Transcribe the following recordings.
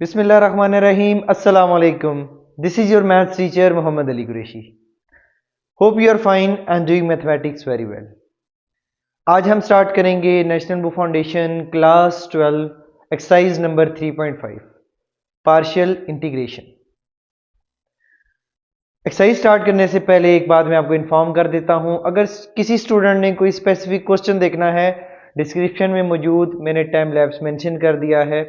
बिस्मिल्लाहिर्रहमानिर्रहीम अस्सलाम वालेकुम। This is your maths teacher Mohammad Ali Qureshi. Hope you are fine and doing mathematics very well. आज हम स्टार्ट करेंगे national book foundation class 12 exercise number 3.5 partial integration. Exercise start करने से पहले एक बात मैं आपको इन्फॉर्म कर देता हूं, अगर किसी स्टूडेंट ने कोई स्पेसिफिक क्वेश्चन देखना है, डिस्क्रिप्शन में मौजूद मैंने टाइम लैप्स मेंशन कर दिया है,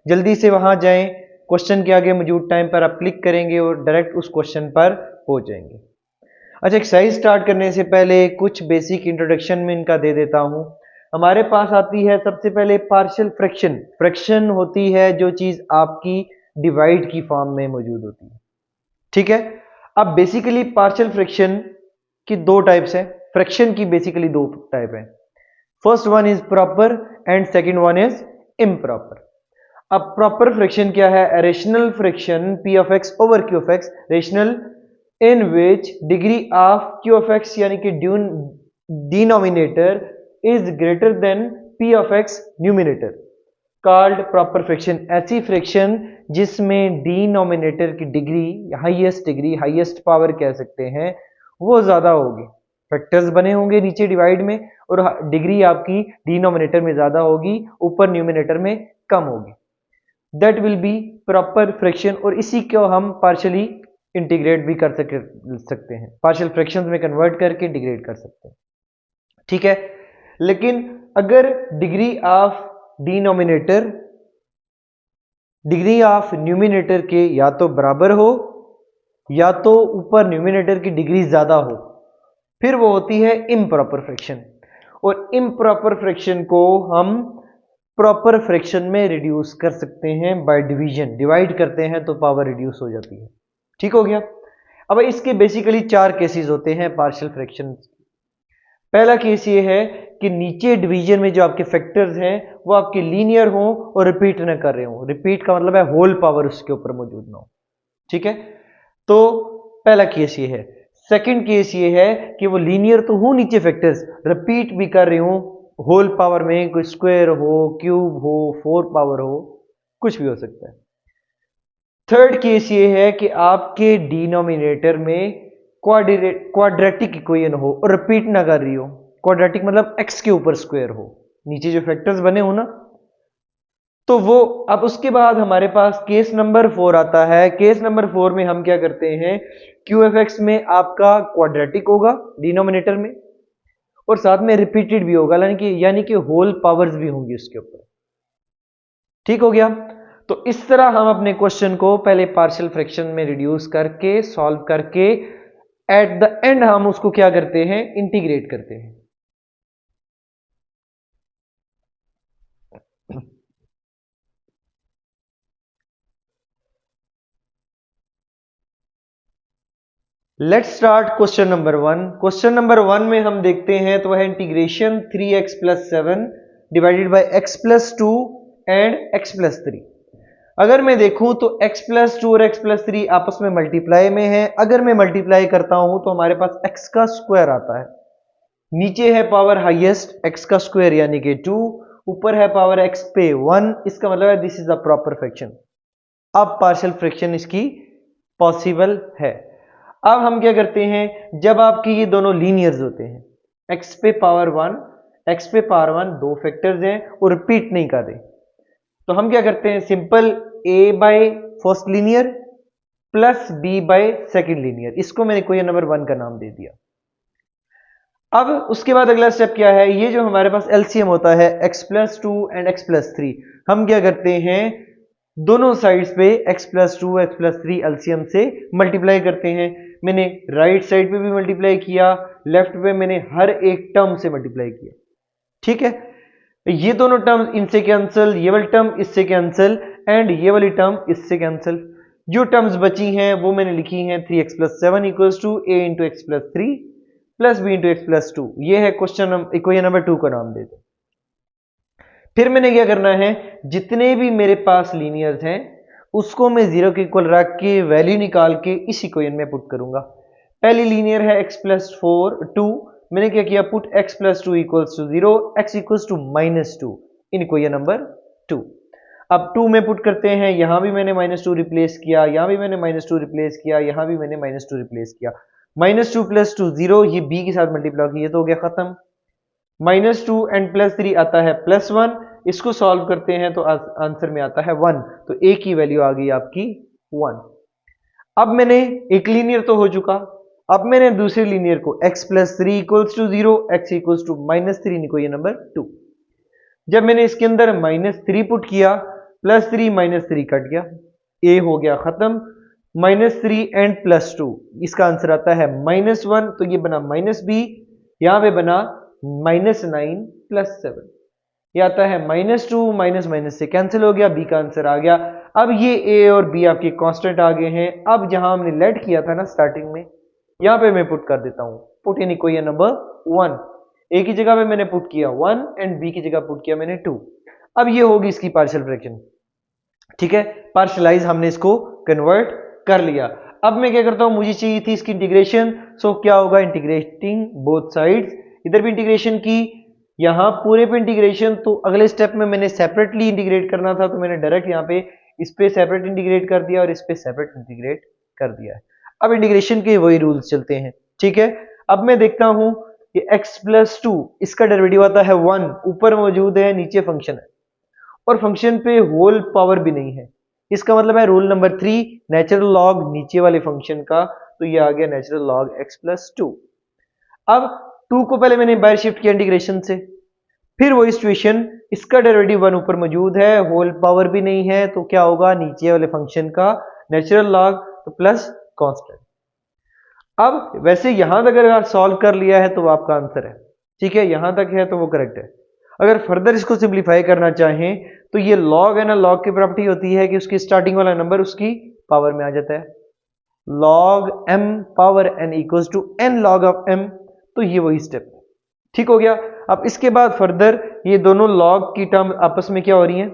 जल्दी से वहां जाएं। क्वेश्चन के आगे मौजूद टाइम पर आप क्लिक करेंगे और डायरेक्ट उस क्वेश्चन पर पहुंच जाएंगे। अच्छा, एक्सरसाइज स्टार्ट करने से पहले कुछ बेसिक इंट्रोडक्शन में इनका दे देता हूं। हमारे पास आती है सबसे पहले पार्शियल फ्रैक्शन। फ्रैक्शन होती है जो चीज आपकी डिवाइड की फॉर्म में मौजूद होती है, ठीक है। अब बेसिकली पार्शियल फ्रैक्शन की दो टाइप्स है। फ्रैक्शन की बेसिकली दो टाइप है। First one is proper and second one is improper. अब प्रॉपर फ्रैक्शन क्या है? Rational fraction P of x over Q of x, rational in which degree of Q of x यानी कि denominator is greater than P of x numerator, called proper fraction. ऐसी fraction जिसमें denominator की degree highest power कह सकते हैं, वो ज्यादा होगी। फैक्टर्स बने होंगे नीचे डिवाइड में और डिग्री आपकी डिनोमिनेटर में ज्यादा होगी, ऊपर न्यूमिनेटर में कम होगी। That will be proper fraction और इसी को हम पार्शियली इंटीग्रेट भी कर सकते हैं, पार्शियल फ्रैक्शंस में कन्वर्ट करके इंटीग्रेट कर सकते हैं, ठीक है। लेकिन अगर degree of denominator degree of numerator के या तो बराबर हो या तो ऊपर न्यूमिनेटर की डिग्री ज्यादा हो, फिर वो होती है इम्प्रॉपर फ्रैक्शन। और इम्प्रॉपर फ्रैक्शन को हम प्रॉपर फ्रैक्शन में रिड्यूस कर सकते हैं बाय डिवीजन। डिवाइड करते हैं तो पावर रिड्यूस हो जाती है, ठीक हो गया। अब इसके बेसिकली चार केसेस होते हैं पार्शियल फ्रैक्शन। पहला केस ये है कि नीचे डिवीजन में जो आपके फैक्टर्स हैं वो आपके लीनियर हो और रिपीट न कर रहे हो। रिपीट का मतलब है होल पावर उसके ऊपर मौजूद ना हो, ठीक है। तो पहला केस ये है। सेकंड केस ये है कि वो लीनियर तो हो, नीचे फैक्टर्स रिपीट भी कर रहे हो होल पावर में, कोई स्क्वायर हो, क्यूब हो, फोर पावर हो, कुछ भी हो सकता है। थर्ड केस ये है कि आपके डिनोमिनेटर में क्वाड्रेटिक इक्वेशन हो और रिपीट ना कर रही हो। क्वाड्रेटिक मतलब एक्स के ऊपर स्क्वायर हो, नीचे जो फैक्टर्स बने हो ना, तो वो। अब उसके बाद हमारे पास केस नंबर 4 आता है। केस नंबर 4 में हम क्या करते हैं, क्यू एफ एक्स में आपका क्वाड्रेटिक होगा डिनोमिनेटर में और साथ में रिपीटेड भी होगा, यानी कि होल पावर्स भी होंगी उसके ऊपर, ठीक हो गया। तो इस तरह हम अपने क्वेश्चन को पहले पार्शियल फ्रैक्शन में रिड्यूस करके सॉल्व करके एट द एंड हम उसको क्या करते हैं, इंटीग्रेट करते हैं। Let's start question number 1। Question number 1 में हम देखते हैं तो वह integration 3x plus 7 divided by x plus 2 and x plus 3। अगर मैं देखूं तो x प्लस 2 और x प्लस 3 आपस में मल्टीप्लाई में है। अगर मैं मल्टीप्लाई करता हूं तो हमारे पास x का स्क्वायर आता है, नीचे है पावर हाईएस्ट x का स्क्वायर यानी कि 2, ऊपर है पावर x पे 1। इसका मतलब है this is a proper fraction. अब पार्शियल फ्रैक्शन इसकी पॉसिबल है। अब हम क्या करते हैं, जब आपके ये दोनों लीनियर्स होते हैं, x पे पावर 1, x पे पावर 1 दो फैक्टर्स हैं और रिपीट नहीं कर रहे, तो हम क्या करते हैं, simple a by first linear plus b by second linear, इसको मैंने क्वेश्चन नंबर 1 का नाम दे दिया। अब उसके बाद अगला स्टेप क्या है, ये जो हमारे पास एलसीएम होता है x plus 2 and x plus 3, हम क्या करते हैं, दोनों साइड्स पे x plus 2 x plus 3 LCM से मल्टीप्लाई करते हैं। मैंने राइट साइड पे भी मल्टीप्लाई किया, लेफ्ट पे मैंने हर एक टर्म से मल्टीप्लाई किया, ठीक है। ये दोनों टर्म इनसे कैंसिल, ये वाली टर्म इससे कैंसिल एंड ये वाली टर्म इससे कैंसिल। जो टर्म्स बची हैं वो मैंने लिखी हैं 3x plus 7 equals to a into x plus 3 plus b into x plus 2। ये है इक्वेशन नंबर 2 का नाम दे दो। फिर मैंने क्या करना है, जितने भी मेरे पास लीनियर्स हैं उसको मैं जीरो के इक्वल रख के वैल्यू निकाल के इस इक्वेशन में पुट करूंगा। पहली लीनियर है x प्लस 4 2, मैंने क्या किया, put x plus 2 equals to 0, x equals to minus 2 in equation number 2। अब 2 में पुट करते हैं, यहां भी मैंने -2 रिप्लेस किया, यहां भी मैंने -2 रिप्लेस किया, यहां भी मैंने -2 रिप्लेस किया। -2 + 2 0, ये b के साथ मल्टीप्लाई किया, ये तो हो गया खत्म। -2 एंड +3 आता है +1, इसको सॉल्व करते हैं तो आंसर में आता है 1, तो a की वैल्यू आ गई आपकी 1। अब मैंने एक लीनियर तो हो चुका, अब मैंने दूसरे लीनियर को x + 3 = 0, x = -3 इनको ये नंबर 2। जब मैंने इसके अंदर -3 पुट किया, +3 -3 कट गया, a हो गया खत्म। -3 एंड +2, इसका आंसर आता है -1, तो ये बना -b, यहां पे बना -9 + 7, ये आता है -2, माइनस से कैंसिल हो गया, b का आंसर आ गया। अब ये a और b आपके कांस्टेंट आ गए हैं। अब जहां हमने लेट किया था ना स्टार्टिंग में, यहां पे मैं पुट कर देता हूं, put in equation number 1, a की जगह पे मैंने पुट किया 1 एंड b की जगह पुट किया मैंने 2। अब ये होगी इसकी पार्शियल फ्रैक्शन, ठीक है, पार्शलाइज हमने इसको कन्वर्ट कर लिया। अब मैं क्या करता हूं, मुझे चाहिए थी इसकी इंटीग्रेशन, सो क्या होगा, इंटीग्रेटिंग बोथ साइड्स, इधर भी इंटीग्रेशन की, यहां पूरे पे इंटीग्रेशन। तो अगले स्टेप में मैंने सेपरेटली इंटीग्रेट करना था, तो मैंने डायरेक्ट यहां पे इस पे सेपरेट इंटीग्रेट कर दिया और इस पे सेपरेट इंटीग्रेट कर दिया है। अब इंटीग्रेशन के वही रूल्स चलते हैं, ठीक है। अब मैं देखता हूं कि x + 2, इसका डेरिवेटिव आता है 1, ऊपर मौजूद है, नीचे फंक्शन है और फंक्शन पे होल पावर भी नहीं है। इसका मतलब है रूल नंबर 3, नेचुरल लॉग नीचे वाले फंक्शन का, तो ये आ गया नेचुरल लॉग x + 2। अब 2 को पहले मैंने बाहर शिफ्ट किया इंटीग्रेशन से, फिर वही सिचुएशन, इसका डेरिवेटिव 1 ऊपर मौजूद है, होल पावर भी नहीं है, तो क्या होगा, नीचे वाले फंक्शन का नेचुरल लॉग तो प्लस कांस्टेंट। अब वैसे यहां तक अगर सॉल्व कर लिया है तो वो आपका आंसर है, ठीक है, यहां तक है तो वो करेक्ट है। अगर फर्दर इसको सिंप्लीफाई करना चाहें तो ये लॉग है ना, लॉग की प्रॉपर्टी होती है कि उसकी स्टार्टिंग वाला नंबर उसकी पावर में आ जाता है, log m power n = n log of m, तो ये वही स्टेप, ठीक हो गया। अब इसके बाद फर्दर ये दोनों लॉग की टर्म आपस में क्या हो रही हैं,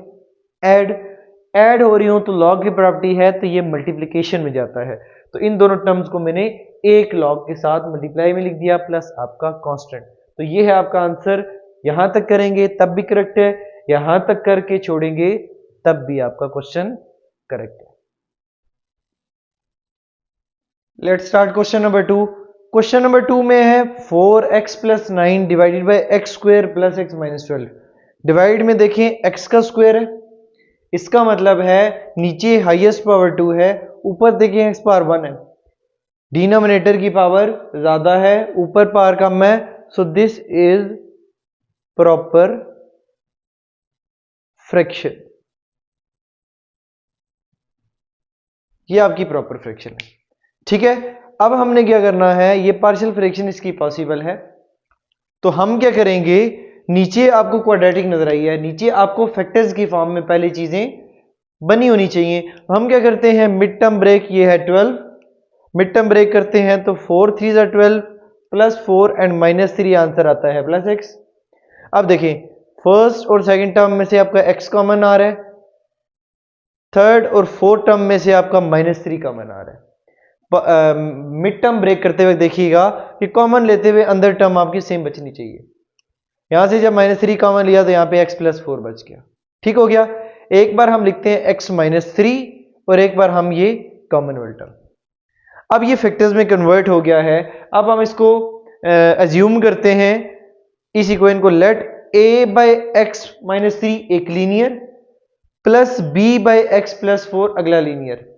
ऐड हो रही हो, तो लॉग की प्रॉपर्टी है तो ये मल्टीप्लिकेशन में जाता है, तो इन दोनों टर्म्स को मैंने एक लॉग के साथ मल्टीप्लाई में लिख दिया प्लस आपका कांस्टेंट, तो ये है आपका आंसर। यहां तक करेंगे तब भी करेक्ट है, यहां तक करके छोड़ेंगे तब भी आपका क्वेश्चन करेक्ट है। Let's start question number 2। Question number 2 में है 4x + 9 divided by x² + x - 12। Divide में देखें x का स्क्वायर है, इसका मतलब है नीचे हाईएस्ट पावर 2 है, ऊपर देखें x पावर 1 है, डिनोमिनेटर की पावर ज्यादा है, ऊपर पावर कम है, so this is proper fraction, ये आपकी प्रॉपर फ्रैक्शन है, ठीक है। अब हमने क्या करना है, ये पार्शियल फ्रैक्शन इसकी पॉसिबल है, तो हम क्या करेंगे, नीचे आपको क्वाड्रेटिक नजर आई है, नीचे आपको फैक्टर्स की फॉर्म में पहले चीजें बनी होनी चाहिए। हम क्या करते हैं, मिड टर्म ब्रेक, ये है 12, मिड टर्म ब्रेक करते हैं तो 4 3 = 12 + 4 एंड -3 आंसर आता है +x। अब देखिए फर्स्ट और सेकंड टर्म में से आपका x कॉमन आ रहा है, थर्ड और फोर्थ टर्म में से आपका -3 कॉमन आ रहा है। मिड टर्म ब्रेक करते हुए देखिएगा कि कॉमन लेते हुए अंदर टर्म आपकी सेम बचनी चाहिए, यहां से जब -3 कॉमन लिया तो यहां पे x + 4 बच गया, ठीक हो गया। एक बार हम लिखते हैं x - 3 और एक बार हम ये कॉमनवेल्थ टर्म, अब ये फैक्टर्स में कन्वर्ट हो गया है। अब हम इसको एज्यूम करते हैं, इस इक्वेशन को लेट a/x - 3 एक लीनियर प्लस b/x + 4 अगला लीनियर,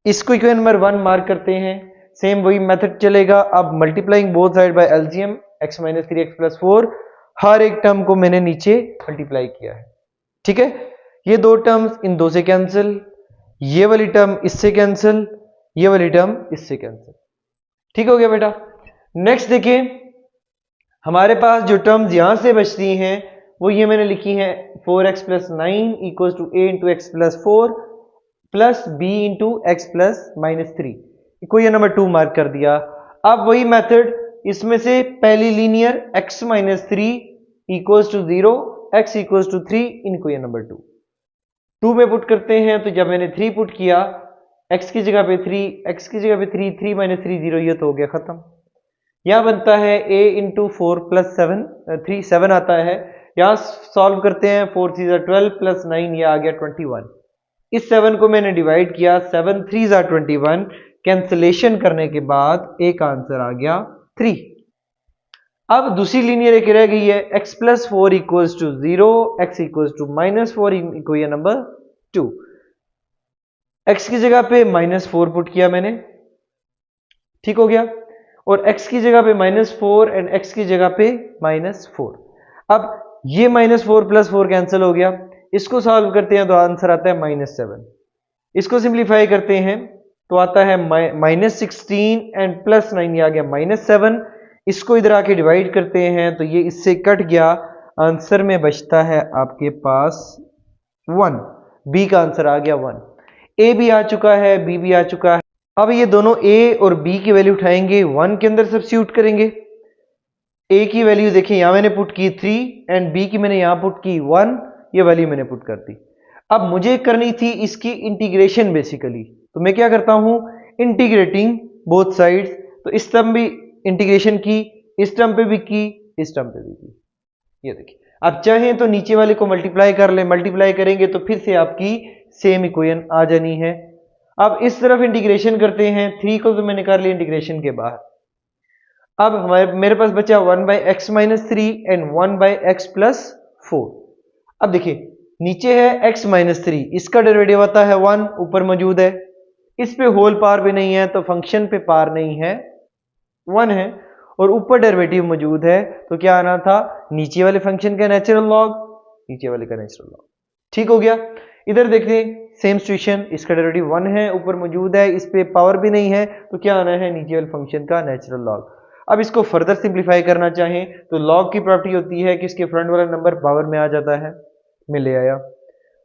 इसको इक्वेशन नंबर 1 मार्क करते हैं, सेम वही मेथड चलेगा। अब multiplying both side by LCM x - 3 x + 4, हर एक टर्म को मैंने नीचे मल्टीप्लाई किया है, ठीक है। ये दो टर्म्स इन दो से कैंसिल, ये वाली टर्म इससे कैंसिल, ये वाली टर्म इससे कैंसिल, ठीक हो गया बेटा। नेक्स्ट देखिए, हमारे पास जो टर्म्स यहां से बचती हैं वो ये मैंने लिखी हैं, 4x + 9 = a × x + 4 plus b × x + -3, equation number 2 mark कर दिया। अब वही मेथड, इसमें से पहली linear x - 3 = 0, x = 3 in equation number 2 में पुट करते हैं, तो जब मैंने 3 पुट किया, x की जगह पे 3, x की जगह पे 3, 3 - 3 0, ये तो हो गया खत्म। यहां बनता है a × 4 + 7, 3 7 आता है, यहाँ सॉल्व करते हैं, 4 3 ज़ा 12 प्लस 9 ये आ गया 21। इस 7 को मैंने डिवाइड किया, 7 3 ज़ा 21, कैंसिलेशन करने के बाद एक आंसर आ गया 3। अब दूसरी लीनियर एक रह गई है, x plus 4 equals to 0, x equals to -4 equation number 2। x की जगह पे -4 पुट किया मैंने, ठीक हो गया, और x की जगह पे -4 एंड x की जगह पे -4। अब ये -4 प्लस 4 कैंसिल हो गया, इसको सॉल्व करते हैं तो आंसर आता है -7। इसको सिंप्लीफाई करते हैं तो आता है -16 एंड प्लस 9 ये आ गया -7। इसको इधर आके डिवाइड करते हैं तो ये इससे कट गया, आंसर में बचता है आपके पास 1। बी का आंसर आ गया 1। ए भी आ चुका है, बी भी आ चुका है। अब ये दोनों ए और बी की वैल्यू उठाएंगे, 1 के अंदर सब्स्टिट्यूट करेंगे। ए की वैल्यू देखिए यहां मैंने पुट की 3 एंड बी की मैंने यहां पुट की 1, ये वैल्यू मैंने पुट कर दी। अब मुझे करनी थी इसकी इंटीग्रेशन बेसिकली, तो मैं क्या करता हूं, इंटीग्रेटिंग बोथ साइड्स। तो इस टर्म भी इंटीग्रेशन की, इस टर्म पे भी की, इस टर्म पे भी की। ये देखिए, आप चाहें तो नीचे वाले को मल्टीप्लाई कर ले, मल्टीप्लाई करेंगे तो फिर से आपकी सेम इक्वेशन आ जानी है। अब इस तरफ इंटीग्रेशन करते हैं, 3 को तो मैंने कर लिया इंटीग्रेशन के बाहर। अब मेरे पास बचा 1/x - 3 एंड 1/x + 4। अब देखिए नीचे है x - 3, इसका डेरिवेटिव आता है 1, ऊपर मौजूद है, इस पे होल पावर भी नहीं है तो फंक्शन पे पावर नहीं है, 1 है, और ऊपर डेरिवेटिव मौजूद है, तो क्या आना था, नीचे वाले फंक्शन का नेचुरल लॉग, नीचे वाले का नेचुरल लॉग। ठीक हो गया। इधर देखिए सेम सिचुएशन, इसका डेरिवेटिव 1 है, ऊपर मौजूद है, इस पे पावर भी नहीं है, तो क्या आना है, नीचे वाले फंक्शन का नेचुरल लॉग। अब इसको फर्दर सिंप्लीफाई करना चाहें तो लॉग की प्रॉपर्टी होती है कि इसके फ्रंट वाला नंबर पावर में आ जाता है, मैं ले आया।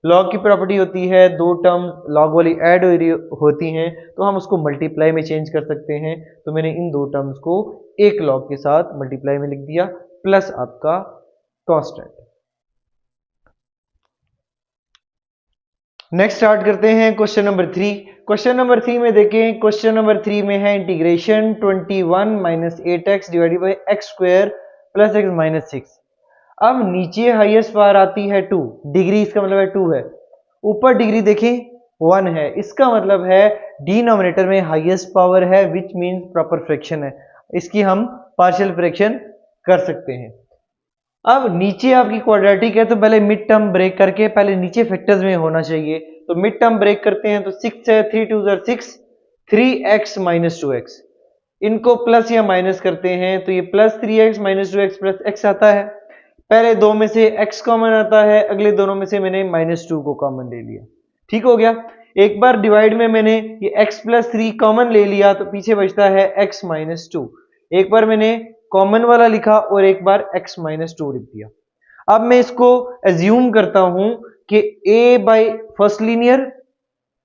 लॉग की प्रॉपर्टी होती है दो टर्म लॉग वाली ऐड होती हैं तो हम उसको मल्टीप्लाई में चेंज कर सकते हैं, तो मैंने इन दो टर्म्स को एक लॉग के साथ मल्टीप्लाई में लिख दिया प्लस आपका कांस्टेंट। नेक्स्ट स्टार्ट करते हैं क्वेश्चन नंबर 3। क्वेश्चन नंबर 3 में देखें, क्वेश्चन नंबर 3 में है integration 21 - 8x divided by x² plus x - 6। अब नीचे हाईएस्ट पावर आती है 2, डिग्री इसका मतलब है 2 है, ऊपर डिग्री देखें 1 है, इसका मतलब है डिनोमिनेटर में हाईएस्ट पावर है, विच मीन्स प्रॉपर फ्रैक्शन है, इसकी हम पार्शियल फ्रैक्शन कर सकते हैं। अब नीचे आपकी क्वाड्रेटिक है तो पहले मिड टर्म ब्रेक करके पहले नीचे फैक्टर्स में होना चाहिए, तो मिड टर्म ब्रेक करते हैं तो 6 है, 3 2 6, 3x - 2x, इनको प्लस या माइनस करते हैं तो ये plus 3x - 2x plus x आता है। पहले दो में से x कॉमन आता है, अगले दोनों में से मैंने -2 को कॉमन ले लिया, ठीक हो गया। एक बार डिवाइड में मैंने ये x + 3 कॉमन ले लिया तो पीछे बचता है x - 2। एक बार मैंने कॉमन वाला लिखा और एक बार x - 2 लिख दिया। अब मैं इसको एज्यूम करता हूं कि a by first linear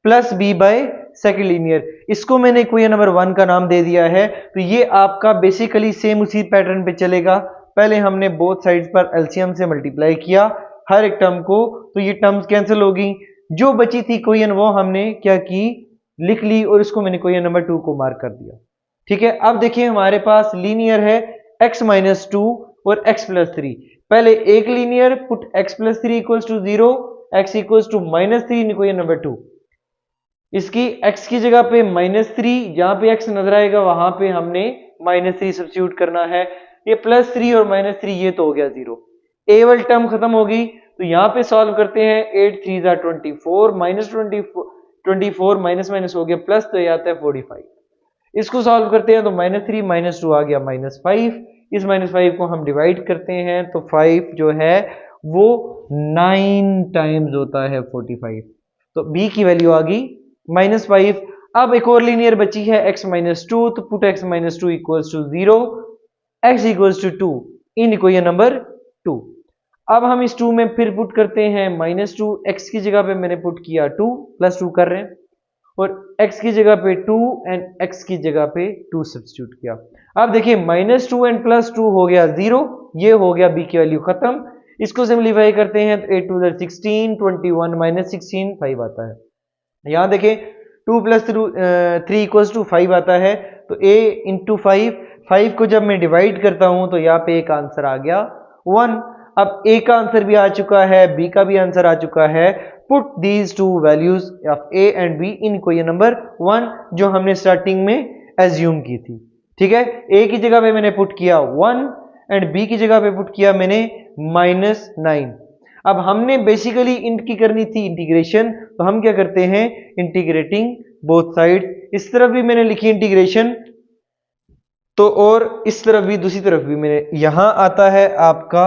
plus b by second linear, इसको मैंने इक्वेशन नंबर 1 का नाम दे दिया है। तो ये आपका बेसिकली सेम उसी पैटर्न पे चलेगा, पहले हमने बोथ साइड्स पर एलसीएम से मल्टीप्लाई किया हर एक टर्म को, तो ये टर्म्स कैंसिल हो गई, जो बची थी इक्वेशन वो हमने क्या की, लिख ली और इसको मैंने इक्वेशन नंबर 2 को मार्क कर दिया। ठीक है, अब देखिए हमारे पास लीनियर है x - 2 और x + 3। पहले एक linear put x + 3 = 0, x = -3 in equation number 2। इसकी x की जगह पे -3, जहां पे x नजर आएगा वहां पे हमने -3 सब्स्टिट्यूट करना है। ये +3 और -3 ये तो हो गया 0, ए वाली टर्म खत्म हो गई, तो यहां पे सॉल्व करते हैं, 8 3 = 24, -24 माइनस हो गया प्लस, तो ये आता है 45। इसको सॉल्व करते हैं तो -3 - 2 आ गया -5, इस -5 को हम डिवाइड करते हैं तो 5 जो है वो 9 टाइम्स होता है 45, तो b की वैल्यू आ गई -5। अब एक और लीनियर बची है x - 2, तो put x - 2 = 0, x = 2 in equation number 2। अब हम इस 2 में फिर पुट करते हैं -2, x की जगह पे मैंने पुट किया 2 + 2 कर रहे हैं, और x की जगह पे 2 एंड x की जगह पे 2 सब्स्टिट्यूट किया। अब देखिए -2 एंड +2 हो गया 0, ये हो गया b की वैल्यू खत्म। इसको सिंप्लीफाई करते हैं तो 8 2 16, 21 - 16 5 आता है। यहां देखें 2 + 3 = 5 आता है, तो a × 5 को जब मैं डिवाइड करता हूं तो यहाँ पे एक आंसर आ गया 1। अब ए का आंसर भी आ चुका है, बी का भी आंसर आ चुका है। Put these two values of A and be in equation number 1 जो हमने स्टार्टिंग में एज्यूम की थी। ठीक है, ए की जगह पे मैंने पुट किया 1 एंड बी की जगह पे पुट किया मैंने -9। अब हमने बेसिकली इंट की करनी थी इंटीग्रेशन, तो हम क्या करते हैं, इंटीग्रेटिंग बोथ साइड। इस तरफ भी मैंने लिखी इंटीग्रेशन, तो और इस तरफ भी, दूसरी तरफ भी मैंने, यहां आता है आपका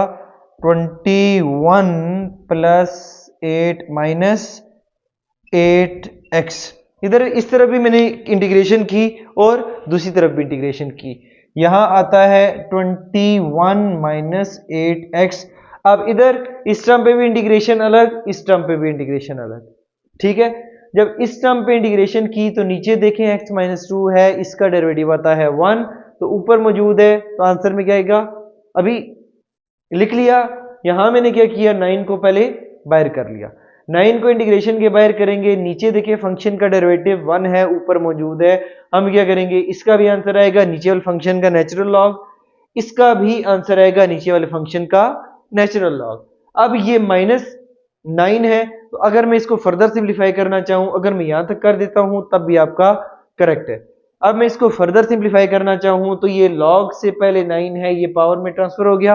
21 + 8 - 8x। इधर इस तरफ भी मैंने इंटीग्रेशन की और दूसरी तरफ भी इंटीग्रेशन की। यहां आता है 21 - 8x। अब इधर इस टर्म पे भी इंटीग्रेशन अलग, इस टर्म पे भी इंटीग्रेशन अलग। ठीक है, जब इस टर्म पे इंटीग्रेशन की तो नीचे देखें x - 2 है, इसका डेरिवेटिव आता है 1, तो ऊपर मौजूद है, तो आंसर में क्या आएगा, अभी लिख लिया। यहां मैंने क्या किया, 9 को पहले बाहर कर लिया। 9 को इंटीग्रेशन के बाहर करेंगे, नीचे देखिए फंक्शन का डेरिवेटिव 1 है, ऊपर मौजूद है। हम क्या करेंगे, इसका भी आंसर आएगा नीचे वाले फंक्शन का नेचुरल लॉग, इसका भी आंसर आएगा नीचे वाले फंक्शन का नेचुरल लॉग। अब ये -9 है, तो अगर मैं इसको फर्दर सिंप्लीफाई करना चाहूं, अगर मैं यहां तक कर देता हूं तब भी आपका करेक्ट है। अब मैं इसको फर्दर सिंप्लीफाई करना चाहूं तो ये लॉग से पहले 9 है, ये पावर में ट्रांसफर हो गया।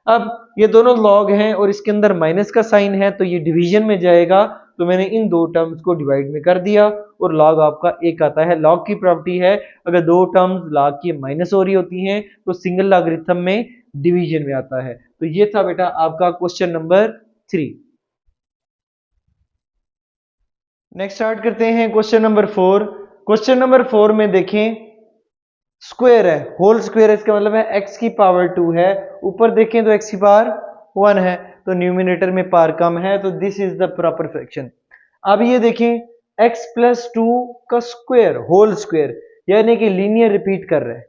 अब ये दोनों लॉग हैं और इसके अंदर माइनस का साइन है, तो ये डिवीजन में जाएगा, तो मैंने इन दो टर्म्स को डिवाइड में कर दिया और लॉग आपका 1 आता है। लॉग की प्रॉपर्टी है, अगर दो टर्म्स लॉग की माइनस हो रही होती हैं तो सिंगल लॉगरिथम में डिवीजन में आता है। तो ये था बेटा आपका क्वेश्चन नंबर 3। नेक्स्ट स्टार्ट करते हैं क्वेश्चन नंबर 4। क्वेश्चन नंबर 4 में देखें, स्क्वायर है, होल स्क्वायर है, इसका मतलब है x की पावर 2 है, ऊपर देखें तो x की पावर 1 है, तो न्यूमिनेटर में पावर कम है, तो this is the proper fraction. अब ये देखें, x + 2 का स्क्वायर, होल स्क्वायर, यानी कि लीनियर रिपीट कर रहा है।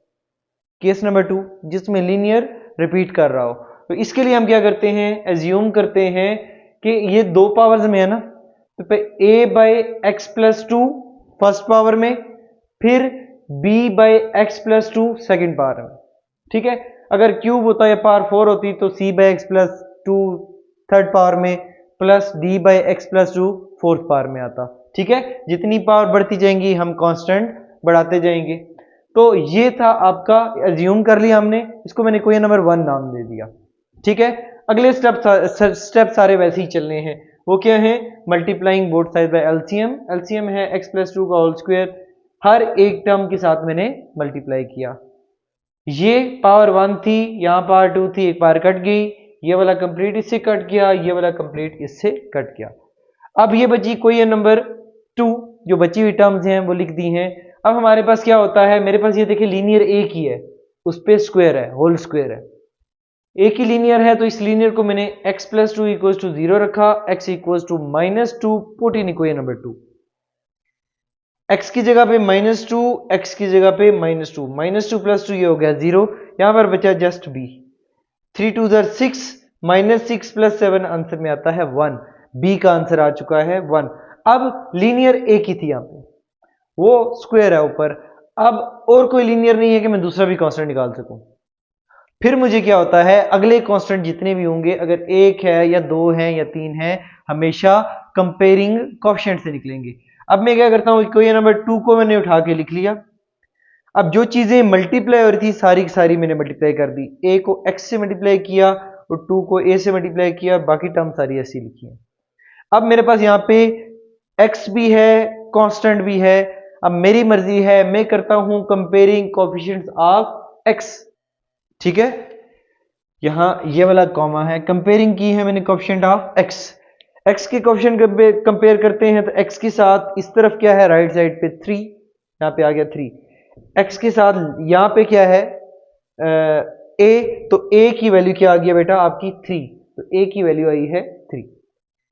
केस नंबर 2 जिसमें लीनियर रिपीट कर रहा हो, तो इसके लिए हम क्या करते हैं, एज्यूम करते हैं कि ये दो पावर्स में है ना, तो a/x + 2 फर्स्ट पावर में, फिर b/x + 2 सेकंड पावर में। ठीक है, अगर क्यूब होता है पावर 4 होती तो c/x + 2 थर्ड पावर में प्लस d/x + 2 फोर्थ पावर में आता। ठीक है, जितनी पावर बढ़ती जाएंगी हम कांस्टेंट बढ़ाते जाएंगे। तो ये था आपका, एज्यूम कर लिया हमने, इसको मैंने क्वेश्चन नंबर 1 नाम दे दिया। ठीक है, अगले स्टेप सारे वैसे ही चलने हैं। वो क्या है, multiplying both side by LCM. LCM है x + 2 का होल स्क्वायर, हर एक टर्म के साथ मैंने मल्टीप्लाई किया। ये पावर 1 थी, यहां पावर 2 थी, एक पावर कट गई, ये वाला कंप्लीट इससे कट गया, ये वाला कंप्लीट इससे कट गया। अब ये बची क्वेश्चन नंबर 2, जो बची हुई टर्म्स हैं वो लिख दी हैं। अब हमारे पास क्या होता है, मेरे पास ये देखिए लीनियर एक ही है, उस पे स्क्वायर है, होल स्क्वायर है, एक ही लीनियर है, तो इस लीनियर को मैंने x + 2 = 0 रखा, x = -2 put in equation number 2। x की जगह पे -2, x की जगह पे -2, -2 + 2 ये हो गया 0, यहां पर बचा जस्ट b। 3 × 2 = 6, -6 + 7 आंसर में आता है 1, b का आंसर आ चुका है 1। अब लीनियर एक ही थी यहां पे, वो स्क्वायर है ऊपर, अब और कोई लीनियर नहीं है कि मैं दूसरा भी कांस्टेंट निकाल सकूं। फिर मुझे क्या होता है, अगले कांस्टेंट जितने भी होंगे, अगर एक है या दो है या तीन है, हमेशा कंपेयरिंग कोएफिशिएंट से निकलेंगे। अब मैं क्या करता हूं, क्वेश्चन नंबर 2 को मैंने उठा के लिख लिया। अब जो चीजें मल्टीप्लाई हो रही थी सारी की सारी मैंने मल्टीप्लाई कर दी, a को x से मल्टीप्लाई किया और 2 को a से मल्टीप्लाई किया, बाकी टर्म सारी ऐसी लिखी है। अब मेरे पास यहाँ पे x भी है, कांस्टेंट भी है। अब मेरी मर्जी है, मैं करता हूं कंपेयरिंग कोएफिशिएंट्स ऑफ x। ठीक है, यहां ये वाला कॉमा है, कंपेयरिंग की है मैंने कोएफिशिएंट ऑफ x। x के कोएफिशिएंट कंपेयर करते हैं तो x के साथ इस तरफ क्या है, राइट साइड पे 3, यहां पे आ गया 3, x के साथ यहां पे क्या है a, तो a की वैल्यू क्या आ गया बेटा आपकी 3, तो a की वैल्यू आई है 3।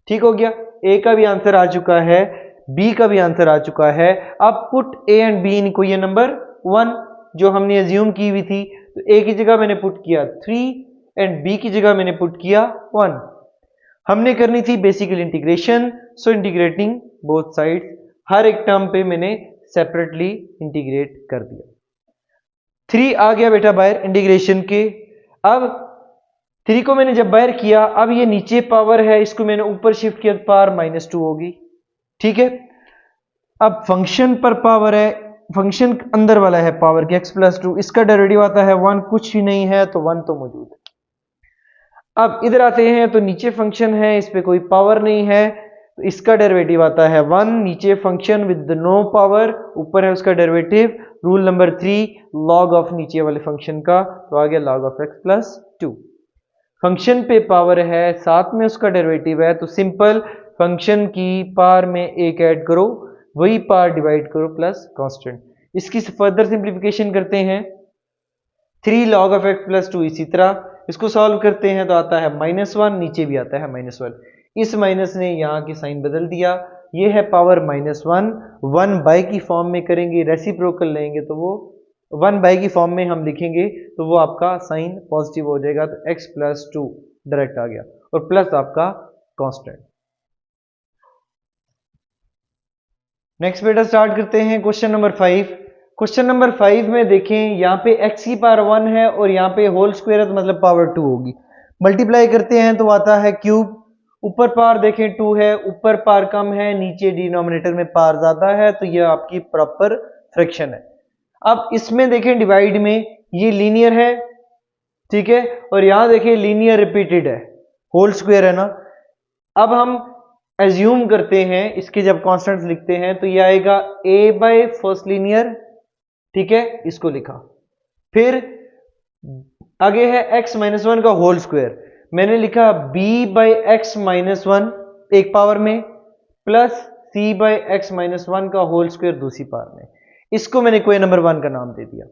ठीक हो गया, a का भी आंसर आ चुका है, b का भी आंसर आ चुका है। अब put a and b in question number 1 जो हमने एज्यूम की हुई थी, तो a की जगह मैंने पुट किया 3 एंड b की जगह मैंने पुट किया 1। हमने करनी थी basically integration, so integrating both side, हर एक टर्म पे मैंने सेपरेटली इंटीग्रेट कर दिया। 3 आ गया बेटा बाहर इंटीग्रेशन के। अब 3 को मैंने जब बाहर किया, अब ये नीचे पावर है, इसको मैंने ऊपर शिफ्ट किया, पावर -2 होगी। ठीक है, अब फंक्शन पर पावर है, फंक्शन अंदर वाला है पावर के x+2, इसका डेरिवेटिव आता है 1, कुछ ही नहीं है तो 1 तो मौजूद है। अब इधर आते हैं तो नीचे फंक्शन है, इस पे कोई पावर नहीं है, तो इसका डेरिवेटिव आता है 1, नीचे फंक्शन विद नो पावर, ऊपर है उसका derivative. Rule number 3, log of नीचे वाले फंक्शन का, तो आ गया log of x+2। फंक्शन पे पावर है, साथ में उसका डेरिवेटिव है, तो सिंपल फंक्शन की पावर में एक ऐड करो, वही पावर डिवाइड करो प्लस कांस्टेंट। इसकी फर्दर सिंप्लीफिकेशन करते हैं, 3 log of x+2, इसी तरह इसको सॉल्व करते हैं तो आता है -1, नीचे भी आता है -1। इस माइनस ने यहाँ की साइन बदल दिया, ये है पावर -1, 1/, की फॉर्म में करेंगे, रेसिप्रोकल लेंगे तो वो 1/, की फॉर्म में हम लिखेंगे तो वो आपका साइन पॉजिटिव हो जाएगा, तो x+2 डायरेक्ट आ गया, और प्लस आपका कांस्टेंट। नेक्स्ट बेटा स्टार्ट करते हैं क्वेश्चन नंबर 5। क्वेश्चन नंबर 5 में देखें, यहाँ पे x की पावर 1 है और यहाँ पे होल स्क्वायर है, तो मतलब पावर 2 होगी। मल्टीप्लाई करते हैं तो आता है क्यूब, ऊपर पावर देखें 2 है, ऊपर पावर कम है, नीचे डिनोमिनेटर में पावर ज्यादा है, तो ये आपकी प्रॉपर फ्रैक्शन है। अब इसमें देखें डिवाइड में ये लीनियर है, ठीक है, और यहां देखें लीनियर रिपीटेड है, होल स्क्वायर है ना। अब हम एज्यूम करते हैं, इसके जब कॉन्स्टेंट्स लिखते हैं तो ये आएगा a/, फर्स्ट लीनियर, ठीक है, इसको लिखा। फिर आगे है x-1 का होल स्क्वायर, मैंने लिखा b/x-1 एक पावर में, प्लस c/x-1 का होल स्क्वायर दूसरी पावर में। इसको मैंने कोई नंबर 1 का नाम दे दिया।